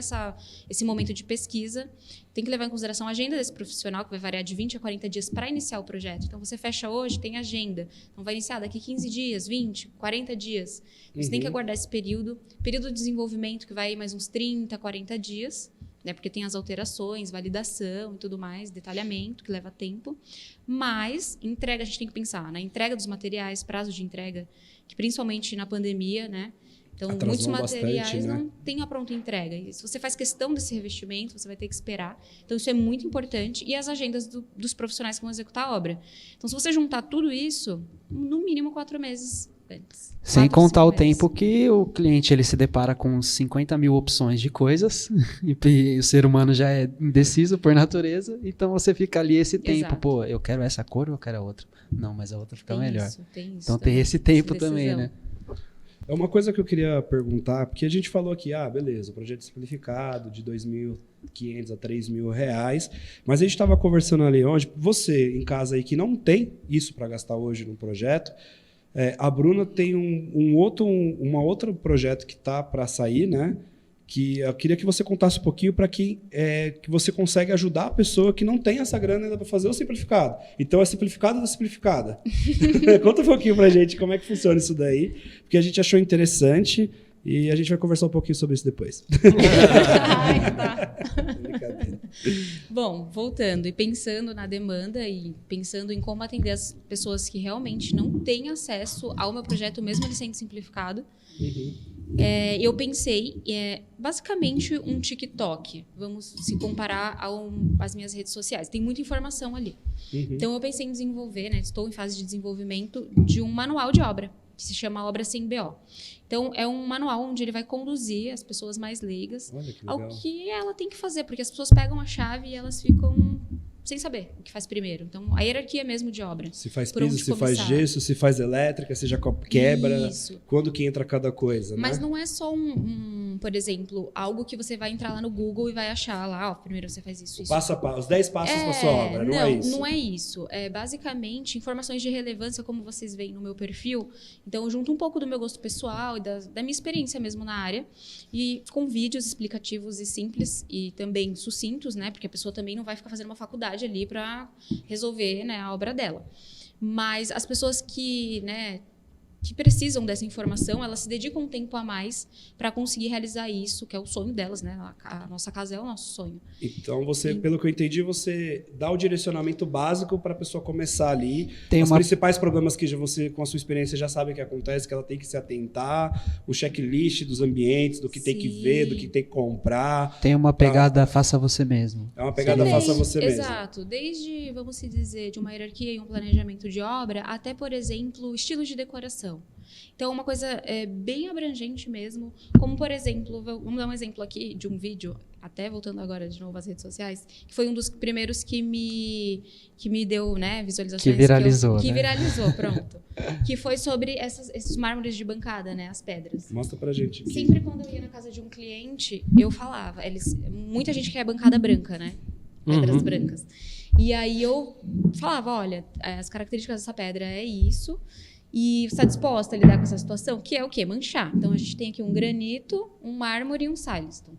esse momento de pesquisa. Tem que levar em consideração a agenda desse profissional, que vai variar de 20 a 40 dias para iniciar o projeto. Então, você fecha hoje, tem agenda. Então, vai iniciar daqui 15 dias, 20, 40 dias. Você tem que aguardar esse período. Período de desenvolvimento, que vai mais uns 30, 40 dias, né? Porque tem as alterações, validação e tudo mais, detalhamento, que leva tempo. Mas, entrega, a gente tem que pensar na entrega dos materiais, prazo de entrega, que principalmente na pandemia, né? Então, muitos materiais bastante, né? não têm a pronta entrega. E se você faz questão desse revestimento, você vai ter que esperar. Então, isso é muito importante. E as agendas dos profissionais que vão executar a obra. Então, se você juntar tudo isso, no mínimo 4 meses antes. Sem 4, contar 5 o meses. tempo que o cliente ele se depara com 50 mil opções de coisas e o ser humano já é indeciso por natureza, então você fica ali esse tempo, Exato. pô, eu quero essa cor ou eu quero a outra? Não, mas a outra fica melhor. Tem isso Então tem também, esse tempo essa também, decisão. né? É uma coisa que eu queria perguntar, porque a gente falou aqui, beleza, projeto simplificado de R$ 2.500 a R$ 3.000, mas a gente estava conversando ali onde você, em casa aí, que não tem isso para gastar hoje no projeto, a Bruna tem um outro projeto que está para sair, né? Que eu queria que você contasse um pouquinho para que você consegue ajudar a pessoa que não tem essa grana ainda para fazer o simplificado. Então, é simplificado da simplificada. Conta um pouquinho para a gente como é que funciona isso daí, porque a gente achou interessante e a gente vai conversar um pouquinho sobre isso depois. Ai, tá. Brincadeira. Bom, voltando e pensando na demanda e pensando em como atender as pessoas que realmente não têm acesso ao meu projeto, mesmo ele sendo simplificado, eu pensei, basicamente um TikTok. Vamos se comparar às minhas redes sociais. Tem muita informação ali. Então, eu pensei em desenvolver, né, estou em fase de desenvolvimento de um manual de obra, que se chama Obra Sem BO. Então, é um manual onde ele vai conduzir as pessoas mais leigas Olha que ao legal. que ela tem que fazer, porque as pessoas pegam a chave e elas ficam sem saber o que faz primeiro. Então, a hierarquia mesmo de obra. Se faz Por piso, onde se faz começar. gesso, se faz elétrica, se já quebra, Isso. quando que entra cada coisa, Mas né? não é só por exemplo, algo que você vai entrar lá no Google e vai achar lá, primeiro você faz isso, isso. Passo a passo, os 10 passos para sua obra, não é isso? Não é isso. É basicamente informações de relevância, como vocês veem no meu perfil. Então, eu junto um pouco do meu gosto pessoal e da minha experiência mesmo na área, e com vídeos explicativos e simples e também sucintos, né? Porque a pessoa também não vai ficar fazendo uma faculdade ali para resolver, né, a obra dela. Mas as pessoas que precisam dessa informação, elas se dedicam um tempo a mais para conseguir realizar isso, que é o sonho delas, né? A nossa casa é o nosso sonho. Então, pelo que eu entendi, você dá o direcionamento básico para a pessoa começar ali. Tem Os uma- principais problemas que você, com a sua experiência, já sabe que acontece, que ela tem que se atentar, o checklist dos ambientes, do que tem que Sim. ver, do que tem que comprar. Tem uma pegada faça você mesmo. É uma pegada Desde- faça você mesmo. Exato. Desde, vamos se dizer, de uma hierarquia e um planejamento de obra, até, por exemplo, estilos de decoração. Então, uma coisa bem abrangente mesmo, como, por exemplo, vamos dar um exemplo aqui de um vídeo, até voltando agora de novo às redes sociais, que foi um dos primeiros que me deu, né, visualizações. Que viralizou, Que né? viralizou, pronto. Que foi sobre esses mármores de bancada, né, as pedras. Mostra pra gente aqui. Sempre quando eu ia na casa de um cliente, eu falava, muita gente quer bancada branca, né? Pedras brancas. E aí eu falava, olha, as características dessa pedra é isso, e você está disposta a lidar com essa situação? Que é o quê? Manchar. Então, a gente tem aqui um granito, um mármore e um silestone.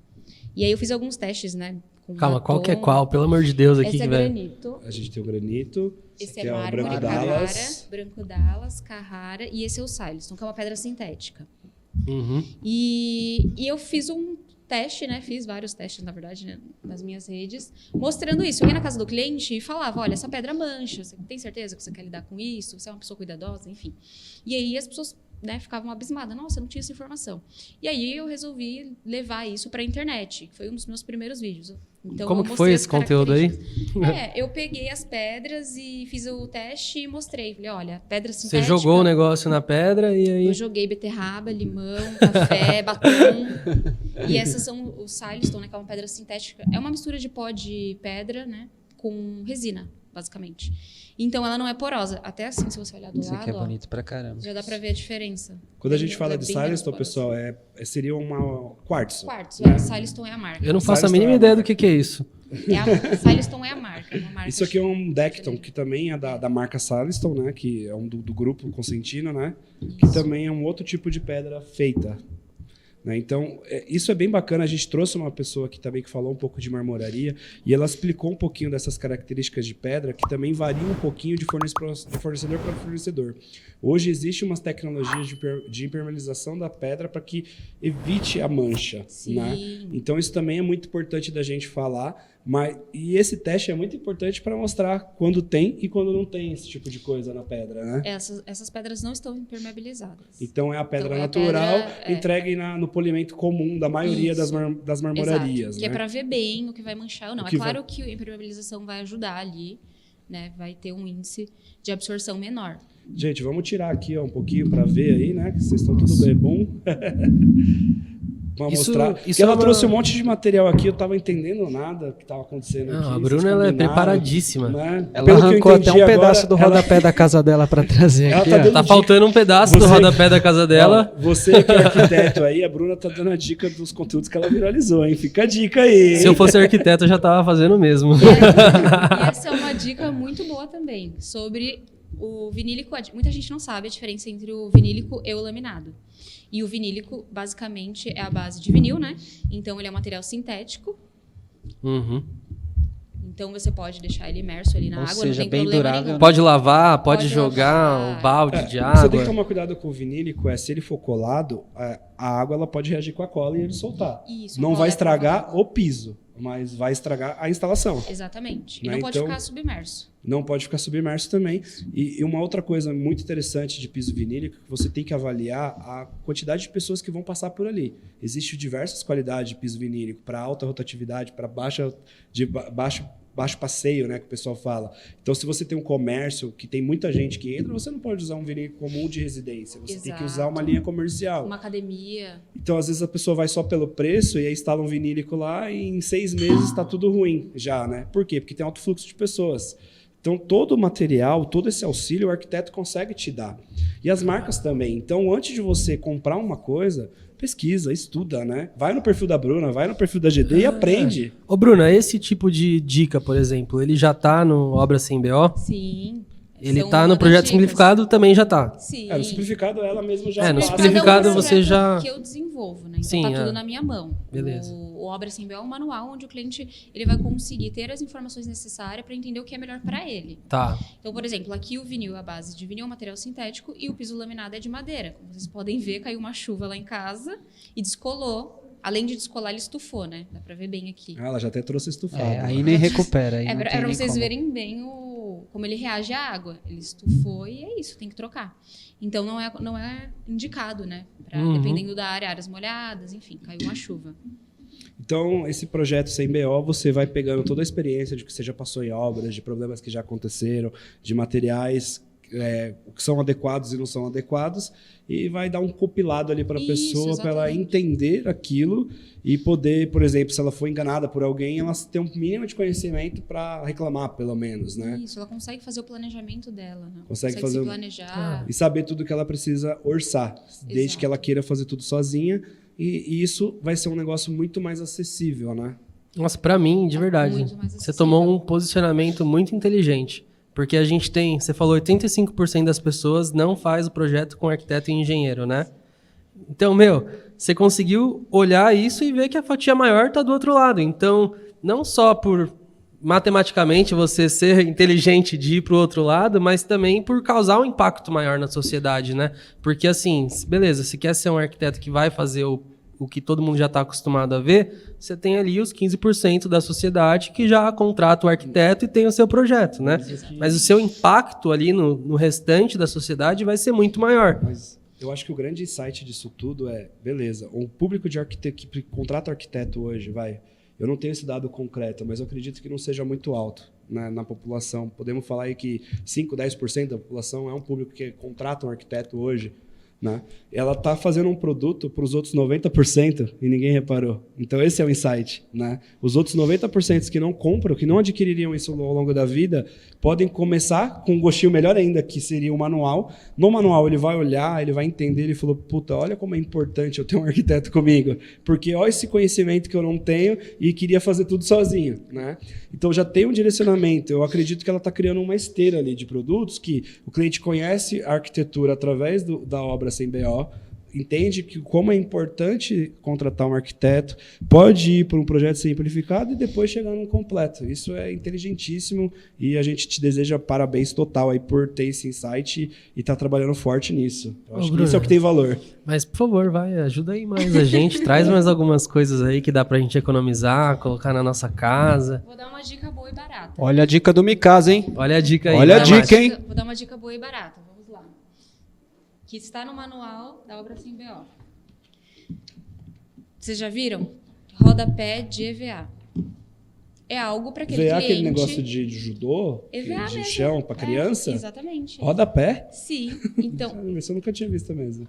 E aí eu fiz alguns testes, né, com Calma, qual que é batom. qual? Pelo amor de Deus aqui, Esse é velho. granito. A gente tem o granito. Esse aqui é o mármore, branco Carrara, Dallas. branco Dallas, Carrara. E esse é o Silestone, que é uma pedra sintética. Uhum. E eu fiz um teste, né? Fiz vários testes, na verdade, né? Nas minhas redes, mostrando isso. Eu ia na casa do cliente e falava, olha, essa pedra mancha, você tem certeza que você quer lidar com isso? Você é uma pessoa cuidadosa? Enfim. E aí as pessoas, né, ficavam abismadas. Nossa, eu não tinha essa informação. E aí eu resolvi levar isso para a internet, que foi um dos meus primeiros vídeos. Então, Como eu que mostrei foi as esse conteúdo aí? eu peguei as pedras e fiz o teste e mostrei. Falei, olha, pedra Você sintética. jogou o negócio na pedra e aí... Eu joguei beterraba, limão, café, batom. E essas são o Silestone, né, que é uma pedra sintética. É uma mistura de pó de pedra, né, com resina, basicamente. Então ela não é porosa. Até assim, se você olhar do Isso lado, aqui é ó, bonito pra caramba. já dá pra ver a diferença. Quando a gente fala Ela é de bem menos Silestone, porosa. pessoal, seria uma quartzo. Quartzo, né? Silestone é a marca. Eu não faço a Silestone mínima é a ideia do marca. que é isso. Silestone é a marca. Uma marca Isso aqui é um Decton, que também é da marca Silestone, né? Que é um do grupo Consentino, né? Que também é um outro tipo de pedra feita. Né? Então, isso é bem bacana. A gente trouxe uma pessoa aqui também que falou um pouco de marmoraria e ela explicou um pouquinho dessas características de pedra que também variam um pouquinho de fornecedor para fornecedor. Hoje existe umas tecnologias de impermeabilização da pedra para que evite a mancha. Sim. Né? Então, isso também é muito importante da gente falar. E esse teste é muito importante para mostrar quando tem e quando não tem esse tipo de coisa na pedra, né? Essas pedras não estão impermeabilizadas. Então é a pedra Então, é a natural pedra, entregue no polimento comum da maioria das, Isso. das marmorarias. Exato, que é né? para ver bem o que vai manchar ou não. O É que claro que a impermeabilização vai ajudar ali, né? Vai ter um índice de absorção menor. Gente, vamos tirar aqui ó, um pouquinho para ver aí, né? Que vocês estão tudo bem bom. Vamos mostrar. Isso Ela é uma- trouxe um monte de material aqui, eu tava entendendo nada que tava acontecendo Não, aqui. a vocês Bruna ela é combinaram, preparadíssima. Né? Ela Pelo que eu arrancou até entendi um pedaço do agora, rodapé da casa dela pra trazer Ela aqui. tá ó. dando Tá dica. faltando um pedaço do Você- rodapé da casa dela. Ó, você que é arquiteto aí, a Bruna tá dando a dica dos conteúdos que ela viralizou, hein? Fica a dica aí. Se eu fosse arquiteto, eu já tava fazendo o mesmo. E essa é uma dica muito boa também, sobre o vinílico. Muita gente não sabe a diferença entre o vinílico e o laminado. E o vinílico, basicamente, é a base de vinil, né? Então, ele é um material sintético. Uhum. Então, você pode deixar ele imerso ali na Ou água, seja, não tem bem problema durável, nenhum. né? Pode lavar, pode Pode jogar lavar. um balde de Você tem que água. tomar cuidado com o vinílico, se ele for colado, a água ela pode reagir com a cola e ele soltar. Isso, Não a cola vai é estragar provável. o piso, mas vai estragar a instalação. Exatamente. E Né? não pode Então- ficar submerso. Não pode ficar submerso também. E uma outra coisa muito interessante de piso vinílico, que você tem que avaliar a quantidade de pessoas que vão passar por ali. Existem diversas qualidades de piso vinílico, para alta rotatividade, para baixo passeio, né, que o pessoal fala. Então, se você tem um comércio que tem muita gente que entra, você não pode usar um vinílico comum de residência. Você tem que usar uma Exato. linha comercial. Uma academia. Então, às vezes, a pessoa vai só pelo preço e aí instala um vinílico lá e em 6 meses está tudo ruim já, né? Por quê? Porque tem alto fluxo de pessoas. Então, todo o material, todo esse auxílio, o arquiteto consegue te dar. E as marcas também. Então, antes de você comprar uma coisa, pesquisa, estuda, né? Vai no perfil da Bruna, vai no perfil da GD e aprende. Ô, Bruna, esse tipo de dica, por exemplo, ele já tá no Obra Sem BO? Sim. Ele São tá uma no das projeto dicas. simplificado, também já tá. Sim. No simplificado, ela mesma já No passa. simplificado Cada um você projeto já- que eu desenvolvo, né? Então Sim, tá é. tudo na minha mão. Beleza. O Obra Sem BO é um manual onde o cliente ele vai conseguir ter as informações necessárias para entender o que é melhor para ele. Tá. Então, por exemplo, aqui o vinil, a base de vinil é um material sintético e o piso laminado é de madeira. Como vocês podem ver, caiu uma chuva lá em casa e descolou. Além de descolar, ele estufou, né? Dá pra ver bem aqui. Ah, ela já até trouxe estufado. Aí nem recupera. Aí É não pra, tem pra nem vocês como. verem bem como ele reage à água. Ele estufou e é isso, tem que trocar. Então não é indicado, né? Uhum. Dependendo da área, áreas molhadas, enfim, caiu uma chuva. Então, esse projeto sem BO, você vai pegando toda a experiência de que você já passou em obras, de problemas que já aconteceram, de materiais que são adequados e não são adequados, e vai dar um compilado ali para a Isso, pessoa, para ela exatamente. entender aquilo e poder, por exemplo, se ela for enganada por alguém, ela ter um mínimo de conhecimento para reclamar, pelo menos, né? Isso, ela consegue fazer o planejamento dela, né? Consegue fazer se o- planejar. E saber tudo que ela precisa orçar, desde Exato. que ela queira fazer tudo sozinha, e isso vai ser um negócio muito mais acessível, né? Nossa, pra mim, de verdade, muito mais você acessível. tomou um posicionamento muito inteligente. Porque a gente tem, você falou, 85% das pessoas não faz o projeto com arquiteto e engenheiro, né? Então, você conseguiu olhar isso e ver que a fatia maior tá do outro lado. Então, não só por matematicamente você ser inteligente de ir para o outro lado, mas também por causar um impacto maior na sociedade, né? Porque assim, beleza, se quer ser um arquiteto que vai fazer o que todo mundo já está acostumado a ver, você tem ali os 15% da sociedade que já contrata o arquiteto e tem o seu projeto, né? Mas o seu impacto ali no restante da sociedade vai ser muito maior. Mas eu acho que o grande insight disso tudo é, beleza, o público de arquiteto que contrata arquiteto hoje, eu não tenho esse dado concreto, mas eu acredito que não seja muito alto, né, na população. Podemos falar aí que 5, 10% da população é um público que contrata um arquiteto hoje, né? Ela está fazendo um produto para os outros 90% e ninguém reparou. Então esse é o insight, né? Os outros 90% que não compram, que não adquiririam isso ao longo da vida, podem começar com um gostinho melhor ainda, que seria o manual. No manual ele vai olhar, ele vai entender, ele falou, puta, olha como é importante eu ter um arquiteto comigo, porque olha esse conhecimento que eu não tenho e queria fazer tudo sozinho, né? Então já tem um direcionamento. Eu acredito que ela está criando uma esteira ali de produtos que o cliente conhece a arquitetura através da obra sem BO, entende que como é importante contratar um arquiteto, pode ir para um projeto simplificado e depois chegar num completo. Isso é inteligentíssimo e a gente te deseja parabéns total aí por ter esse insight e estar trabalhando forte nisso. Eu acho que isso é o que tem valor. Mas, por favor, vai, ajuda aí mais a gente, traz mais algumas coisas aí que dá pra gente economizar, colocar na nossa casa. Vou dar uma dica boa e barata. Olha a dica do Mikasa, hein? Olha a dica aí. Olha a vai, dica, Márcio. hein? Vou dar uma dica boa e barata. Vamos lá. Que está no manual da obra sem BO. Vocês já viram? Rodapé de EVA. É algo para aquele VA, cliente... aquele negócio de judô, EVA de mesmo. chão para criança, Exatamente. rodapé? Sim. Então, Isso eu nunca tinha visto mesmo.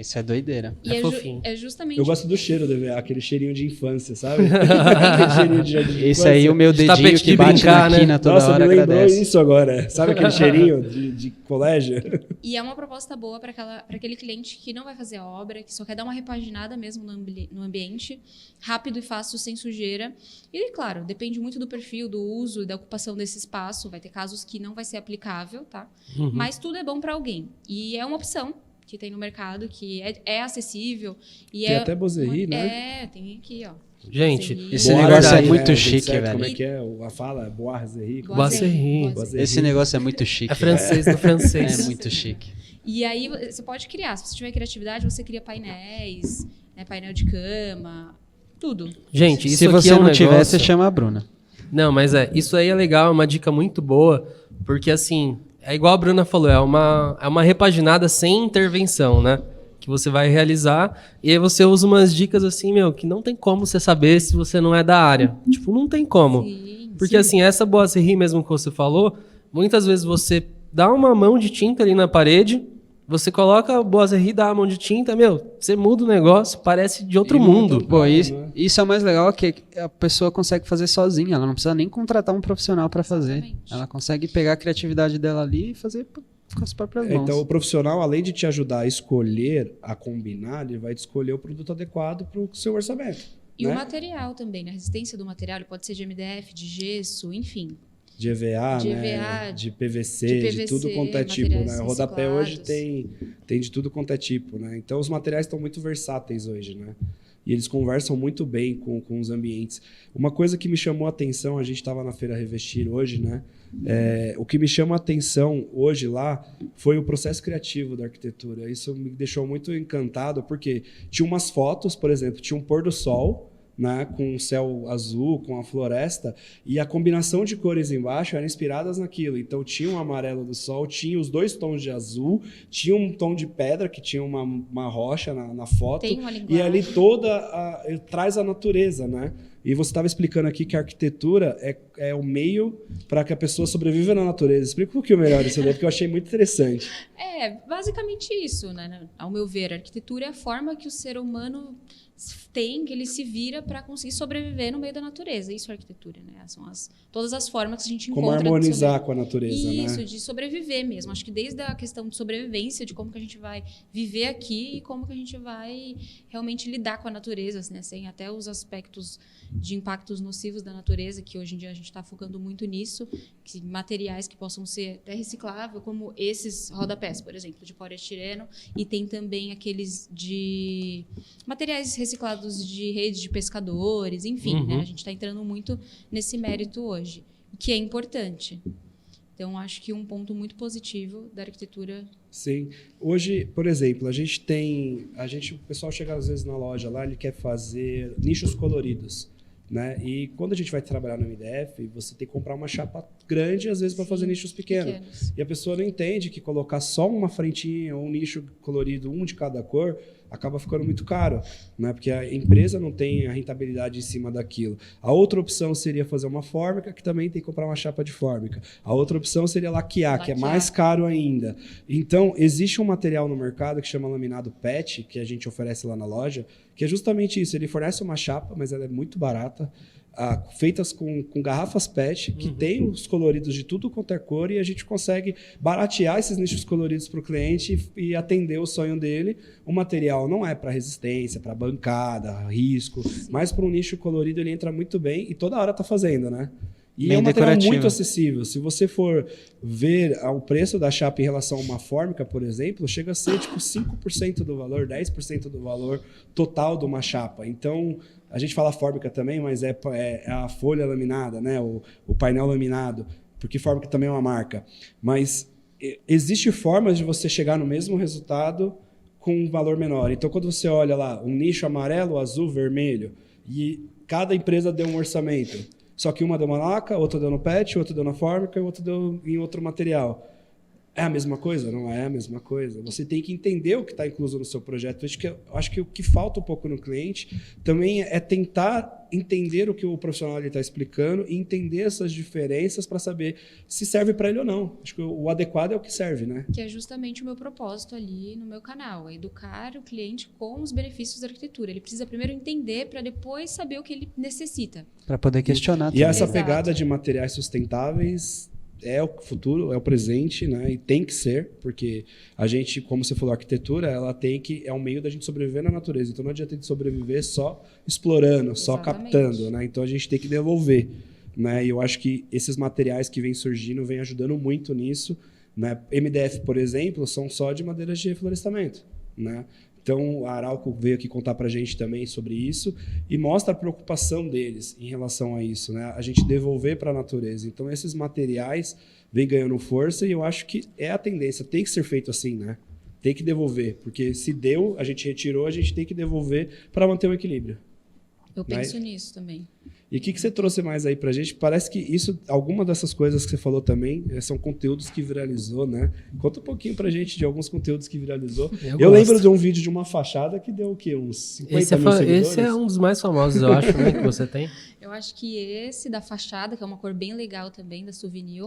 Isso é doideira. e É fofinho. é justamente... Eu gosto do cheiro do EVA, aquele cheirinho de infância, sabe? Aquele cheirinho de jardim de Esse infância. aí, o meu De dedinho tapete que de bate brincar, na né? quina toda Nossa, hora me lembrou agradece. isso agora. Sabe aquele cheirinho de colégio? E é uma proposta boa para aquele cliente que não vai fazer a obra, que só quer dar uma repaginada mesmo no ambiente, rápido e fácil, sem sujeira. E, claro, depende muito do perfil, do uso e da ocupação desse espaço. Vai ter casos que não vai ser aplicável, tá? Mas tudo é bom para alguém. E é uma opção que tem no mercado, que é acessível. E Tem até Bozerri, né? É, tem aqui, ó. Gente, Bozerri. Esse boa negócio é verdade, muito A gente chique, sabe velho. Como é que é? A fala? Boazerri. Boazerri. Esse negócio é muito chique. É francês no francês. É muito chique. E aí você pode criar. Se você tiver criatividade, você cria painéis, né, painel de cama, tudo. Gente, isso Se aqui você é um não tiver, negócio... você chama a Bruna. Não, mas isso aí é legal, é uma dica muito boa, porque assim, é igual a Bruna falou, é uma repaginada sem intervenção, né? Que você vai realizar, e aí você usa umas dicas assim, meu, que não tem como você saber se você não é da área. Tipo, não tem como. Sim, Porque assim, essa Boazerri mesmo que você falou, muitas vezes você dá uma mão de tinta ali na parede, você coloca a Boazerri, dá a mão de tinta, meu, você muda o negócio, parece de outro mundo. Pô, isso é o mais legal, que a pessoa consegue fazer sozinha. Ela não precisa nem contratar um profissional para fazer. Exatamente. Ela consegue pegar a criatividade dela ali e fazer com as próprias mãos. Então, o profissional, além de te ajudar a escolher, a combinar, ele vai te escolher o produto adequado para o seu orçamento. E né? o material também, né? A resistência do material ele pode ser de MDF, de gesso, enfim. De EVA, De né? EVA, De PVC, de de PVC, tudo quanto é tipo, materiais né? O rodapé hoje reciclados. tem de tudo quanto é tipo, né? Então os materiais estão muito versáteis hoje, né? E eles conversam muito bem com os ambientes. Uma coisa que me chamou a atenção, a gente estava na Feira Revestir hoje, né? O que me chama a atenção hoje lá foi o processo criativo da arquitetura. Isso me deixou muito encantado, porque tinha umas fotos, por exemplo, tinha um pôr do sol, né, com o céu azul, com a floresta, e a combinação de cores embaixo eram inspiradas naquilo. Então tinha um amarelo do sol, tinha os dois tons de azul, tinha um tom de pedra, que tinha uma rocha na foto, Tem uma linguagem. e ali traz a natureza, né? E você estava explicando aqui que a arquitetura é o meio para que a pessoa sobreviva na natureza. Explica um pouquinho melhor isso daí, porque eu achei muito interessante. É, basicamente isso, né? Ao meu ver, a arquitetura é a forma que o ser humano tem, que ele se vira para conseguir sobreviver no meio da natureza. Isso é arquitetura, né? São todas as formas que a gente Como encontra. de harmonizar com a natureza, Isso, né? de sobreviver mesmo. Acho que desde a questão de sobrevivência, de como que a gente vai viver aqui e como que a gente vai realmente lidar com a natureza, né? Sem até os aspectos de impactos nocivos da natureza, que hoje em dia a gente está focando muito nisso, que materiais que possam ser até recicláveis, como esses rodapés, por exemplo, de poliestireno, e tem também aqueles de materiais reciclados de redes de pescadores, enfim, né? A gente está entrando muito nesse mérito hoje, o que é importante. Então, acho que um ponto muito positivo da arquitetura. Sim. Hoje, por exemplo, o pessoal chega às vezes na loja lá, ele quer fazer nichos coloridos, né? E quando a gente vai trabalhar no MDF, você tem que comprar uma chapa grande, às vezes, para fazer nichos pequenos. E a pessoa não entende que colocar só uma frentinha ou um nicho colorido, um de cada cor, acaba ficando muito caro, né? Porque a empresa não tem a rentabilidade em cima daquilo. A outra opção seria fazer uma fórmica, que também tem que comprar uma chapa de fórmica. A outra opção seria laquear, que é mais caro ainda. Então, existe um material no mercado que chama laminado PET, que a gente oferece lá na loja, que é justamente isso. Ele fornece uma chapa, mas ela é muito barata, feitas com garrafas PET, que tem os coloridos de tudo quanto é cor, e a gente consegue baratear esses nichos coloridos para o cliente e atender o sonho dele. O material não é para resistência, para bancada, risco, mas para um nicho colorido ele entra muito bem e toda hora está fazendo, né? E Bem é um material decorativo. muito acessível. Se você for ver o preço da chapa em relação a uma fórmica, por exemplo, chega a ser tipo 5% do valor, 10% do valor total de uma chapa. Então, a gente fala fórmica também, mas é a folha laminada, né? O painel laminado, porque fórmica também é uma marca. Mas existe formas de você chegar no mesmo resultado com um valor menor. Então, quando você olha lá, um nicho amarelo, azul, vermelho, e cada empresa deu um orçamento. Só que uma deu uma laca, outra deu no PET, outra deu na fórmica e outra deu em outro material. É a mesma coisa? Não é a mesma coisa. Você tem que entender o que está incluso no seu projeto. Eu acho que o que falta um pouco no cliente também é tentar entender o que o profissional está explicando e entender essas diferenças para saber se serve para ele ou não. Acho que o adequado é o que serve, né? Que é justamente o meu propósito ali no meu canal, é educar o cliente com os benefícios da arquitetura. Ele precisa primeiro entender para depois saber o que ele necessita. Para poder questionar E também. essa Exato. pegada de materiais sustentáveis é o futuro, é o presente, né? E tem que ser, porque a gente, como você falou, a arquitetura, é um meio da gente sobreviver na natureza. Então não adianta a gente sobreviver só explorando, só Exatamente. captando, né? Então a gente tem que devolver, né? E eu acho que esses materiais que vêm surgindo vêm ajudando muito nisso, né? MDF, por exemplo, são só de madeiras de reflorestamento, né? Então, a Arauco veio aqui contar para a gente também sobre isso e mostra a preocupação deles em relação a isso, né? A gente devolver para a natureza. Então, esses materiais vêm ganhando força e eu acho que é a tendência. Tem que ser feito assim, né? Tem que devolver, porque se deu, a gente retirou, a gente tem que devolver para manter o equilíbrio. Eu penso nisso também. E o que você trouxe mais aí pra gente? Parece que alguma dessas coisas que você falou também, são conteúdos que viralizou, né? Conta um pouquinho pra gente de alguns conteúdos que viralizou. Eu lembro de um vídeo de uma fachada que deu o quê? Uns 50 mil seguidores? Esse é um dos mais famosos, eu acho, né, que você tem. Eu acho que esse da fachada, que é uma cor bem legal também, da Souvenir.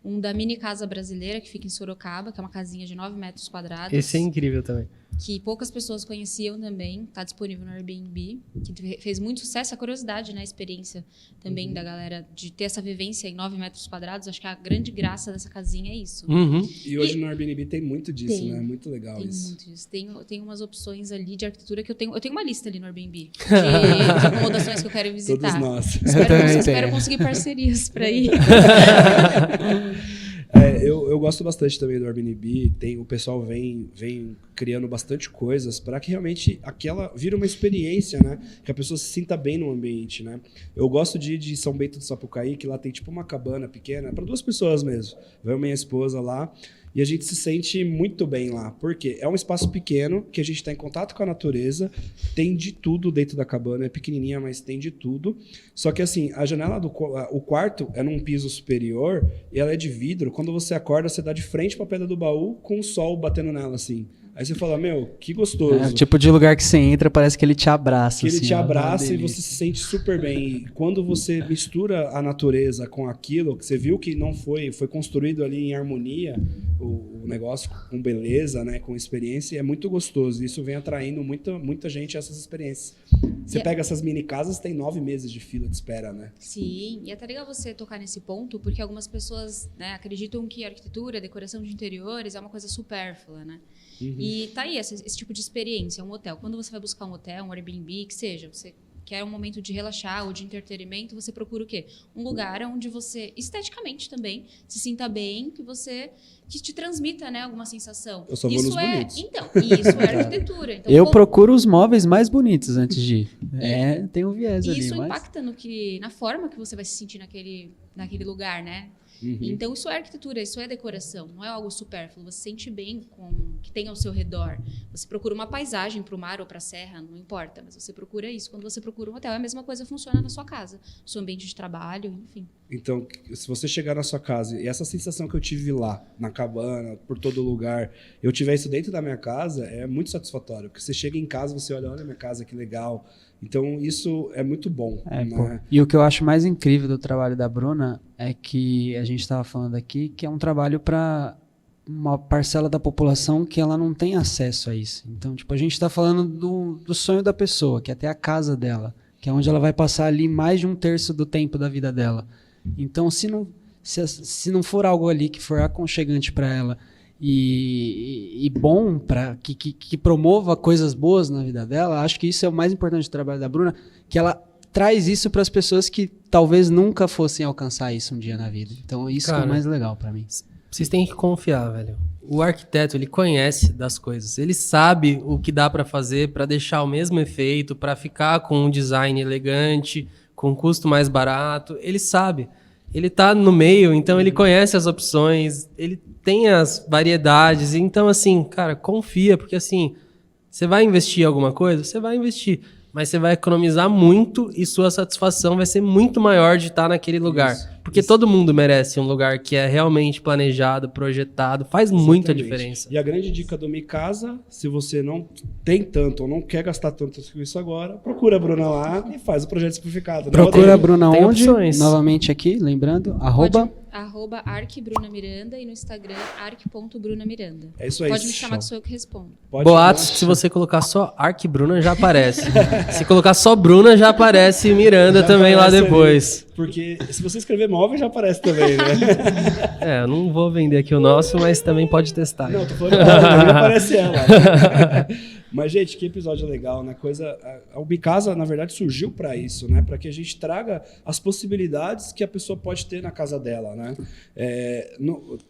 Um da Mini Casa Brasileira, que fica em Sorocaba, que é uma casinha de 9 metros quadrados. Esse é incrível também. Que poucas pessoas conheciam também. Está disponível no Airbnb. Que fez muito sucesso. A curiosidade, né? A experiência também da galera de ter essa vivência em 9 metros quadrados. Acho que a grande graça dessa casinha é isso. E hoje no Airbnb tem muito disso, né? Muito legal Tem isso. muito disso. Tem umas opções ali de arquitetura que eu tenho uma lista ali no Airbnb de acomodações que eu quero visitar. Todos nós. Espero conseguir parcerias para ir. Eu gosto bastante também do Airbnb. O pessoal vem criando bastante coisas para que realmente aquela vira uma experiência, né? Que a pessoa se sinta bem no ambiente, né? Eu gosto de ir de São Bento do Sapucaí, que lá tem tipo uma cabana pequena, para 2 pessoas mesmo. Vai minha esposa lá e a gente se sente muito bem lá. Por quê? É um espaço pequeno que a gente está em contato com a natureza, tem de tudo dentro da cabana, é pequenininha, mas tem de tudo. Só que assim, a janela o quarto é num piso superior e ela é de vidro. Quando você acorda, você dá de frente para a pedra do baú com o sol batendo nela assim. Aí você fala, meu, que gostoso. É o tipo de lugar que você entra, parece que ele te abraça. Que ele assim, te ó, abraça uma e você se sente super bem. E quando você mistura a natureza com aquilo, que você viu que não foi construído ali em harmonia, o negócio com beleza, né, com experiência, é muito gostoso. Isso vem atraindo muita gente a essas experiências. Você pega essas mini casas, tem 9 meses de fila de espera, né? Sim, e é até legal você tocar nesse ponto, porque algumas pessoas, né, acreditam que a arquitetura, a decoração de interiores é uma coisa supérflua, né? E tá aí esse tipo de experiência, um hotel. Quando você vai buscar um hotel, um Airbnb, que seja, você quer um momento de relaxar ou de entretenimento, você procura o quê? Um lugar onde você, esteticamente também, se sinta bem, que te transmita, né, alguma sensação. Eu só vou nos bonitos. Então, isso é arquitetura. Então, Eu procuro os móveis mais bonitos antes de ir. Tem um viés ali. isso mas... impacta na forma que você vai se sentir naquele lugar, né? Então, isso é arquitetura, isso é decoração, não é algo supérfluo. Você se sente bem com o que tem ao seu redor. Você procura uma paisagem para o mar ou para a serra, não importa, mas você procura isso. Quando você procura um hotel, a mesma coisa funciona na sua casa, no seu ambiente de trabalho, enfim. Então, se você chegar na sua casa e essa sensação que eu tive lá, na cabana, por todo lugar, eu tiver isso dentro da minha casa, é muito satisfatório. Porque você chega em casa, você olha minha casa, que legal. Então, isso é muito bom. Né? E o que eu acho mais incrível do trabalho da Bruna é que a gente estava falando aqui que é um trabalho para uma parcela da população que ela não tem acesso a isso. Então, tipo, a gente está falando do sonho da pessoa, que é até a casa dela, que é onde ela vai passar ali mais de 1/3 do tempo da vida dela. Então, se não for algo ali que for aconchegante para ela e bom, para que promova coisas boas na vida dela, acho que isso é o mais importante do trabalho da Bruna, que ela traz isso para as pessoas que talvez nunca fossem alcançar isso um dia na vida. Então, isso é o mais legal para mim. Vocês têm que confiar, velho. O arquiteto, ele conhece das coisas. Ele sabe o que dá para fazer para deixar o mesmo efeito, para ficar com um design elegante, com um custo mais barato. Ele sabe. Ele tá no meio, então ele conhece as opções, ele tem as variedades. Então, assim, cara, confia, porque assim, você vai investir em alguma coisa? Você vai investir. Mas você vai economizar muito e sua satisfação vai ser muito maior de estar naquele lugar. Porque todo mundo merece um lugar que é realmente planejado, projetado, faz muita diferença. E a grande dica do Mi Casa, se você não tem tanto ou não quer gastar tanto com isso agora, procura a Bruna lá e faz o projeto simplificado. Procura a Bruna tem onde? Opções. Novamente aqui, lembrando, Arroba arcbrunamiranda e no Instagram arc.brunamiranda. É isso aí. Pode me chamar que sou eu que respondo. Boatos, se você colocar só Arc Bruna, já aparece. Se colocar só Bruna, já aparece Miranda já também lá depois. Ali, porque se você escrever móvel, já aparece também, né? Eu não vou vender aqui o nosso, mas também pode testar. Não, tô falando também aparece ela. Mas, gente, que episódio legal, né? A Ubicasa, na verdade, surgiu para isso, né? Para que a gente traga as possibilidades que a pessoa pode ter na casa dela, né?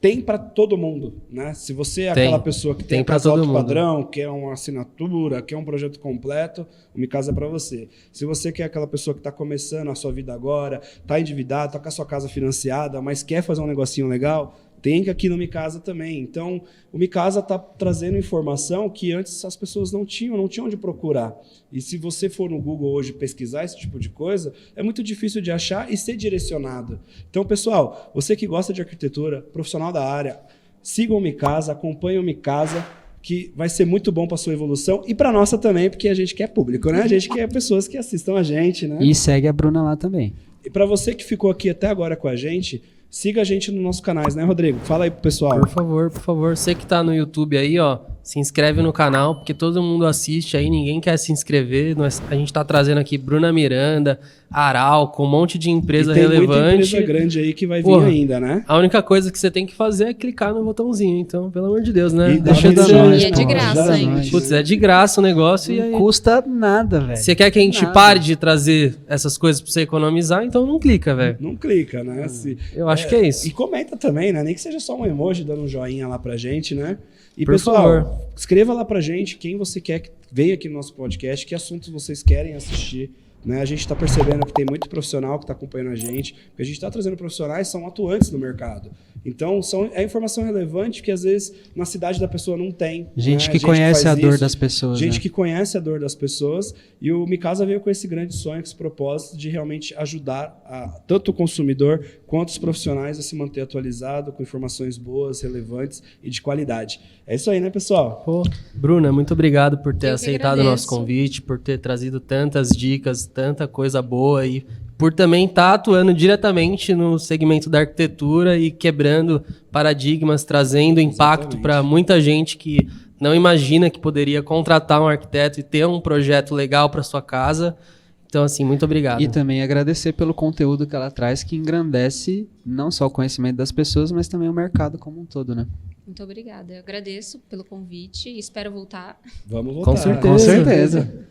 Tem para todo mundo, né? Se você é aquela pessoa que tem casa alto padrão, quer uma assinatura, quer um projeto completo, o Ubicasa é para você. Se você quer aquela pessoa que está começando a sua vida agora, está endividado, está com a sua casa financiada, mas quer fazer um negocinho legal, tem aqui no Mi Casa também. Então, o Mi Casa está trazendo informação que antes as pessoas não tinham onde procurar. E se você for no Google hoje pesquisar esse tipo de coisa, é muito difícil de achar e ser direcionado. Então, pessoal, você que gosta de arquitetura, profissional da área, sigam o Mi Casa, acompanhem o Mi Casa, que vai ser muito bom para a sua evolução e para a nossa também, porque a gente quer público, né? A gente quer pessoas que assistam a gente, né? E segue a Bruna lá também. E para você que ficou aqui até agora com a gente, siga a gente nos nossos canais, né, Rodrigo? Fala aí pro pessoal. Por favor. Você que tá no YouTube aí, ó, se inscreve no canal, porque todo mundo assiste aí, ninguém quer se inscrever. A gente tá trazendo aqui Bruna Miranda, Arauco, um monte de empresa relevante. Tem muita empresa grande aí que vai vir ainda, né? A única coisa que você tem que fazer é clicar no botãozinho. Então, pelo amor de Deus, né? E deixa de nós, é de graça, hein? Putz, é de graça o negócio. Não e aí custa nada, velho. Você quer que a gente pare de trazer essas coisas pra você economizar? Então não clica, velho. Não clica, né? Eu acho que é isso. E comenta também, né? Nem que seja só um emoji dando um joinha lá pra gente, né? E Por pessoal, favor, escreva lá pra gente quem você quer que venha aqui no nosso podcast, que assuntos vocês querem assistir. Né? A gente está percebendo que tem muito profissional que está acompanhando a gente, porque a gente está trazendo profissionais que são atuantes no mercado. Então, é informação relevante que às vezes na cidade da pessoa não tem. Gente né? que conhece a dor das pessoas. Gente que conhece a dor das pessoas. E o Mi Casa veio com esse grande sonho, com esse propósito de realmente ajudar tanto o consumidor quanto os profissionais a se manter atualizado, com informações boas, relevantes e de qualidade. É isso aí, né, pessoal? Pô, Bruna, muito obrigado por ter Eu aceitado o nosso convite, por ter trazido tantas dicas, tanta coisa boa e por também estar atuando diretamente no segmento da arquitetura e quebrando paradigmas, trazendo impacto para muita gente que não imagina que poderia contratar um arquiteto e ter um projeto legal para sua casa. Então, assim, muito obrigado. E também agradecer pelo conteúdo que ela traz, que engrandece não só o conhecimento das pessoas, mas também o mercado como um todo, né? Muito obrigada. Eu agradeço pelo convite e espero voltar. Vamos voltar. Com certeza. Com certeza.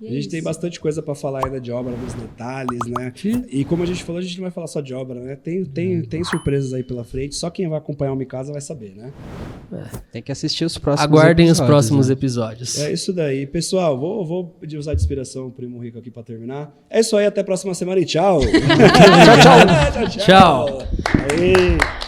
E A é gente tem isso. bastante coisa para falar ainda de obra, nos detalhes, né? E como a gente falou, a gente não vai falar só de obra, né? Tem surpresas aí pela frente, só quem vai acompanhar o Mikasa vai saber, né? Tem que assistir os próximos Aguardem os episódios, próximos né? episódios. É isso daí. Pessoal, vou pedir usar de inspiração o Primo Rico aqui para terminar. É isso aí, até a próxima semana e tchau! Tchau. Aê.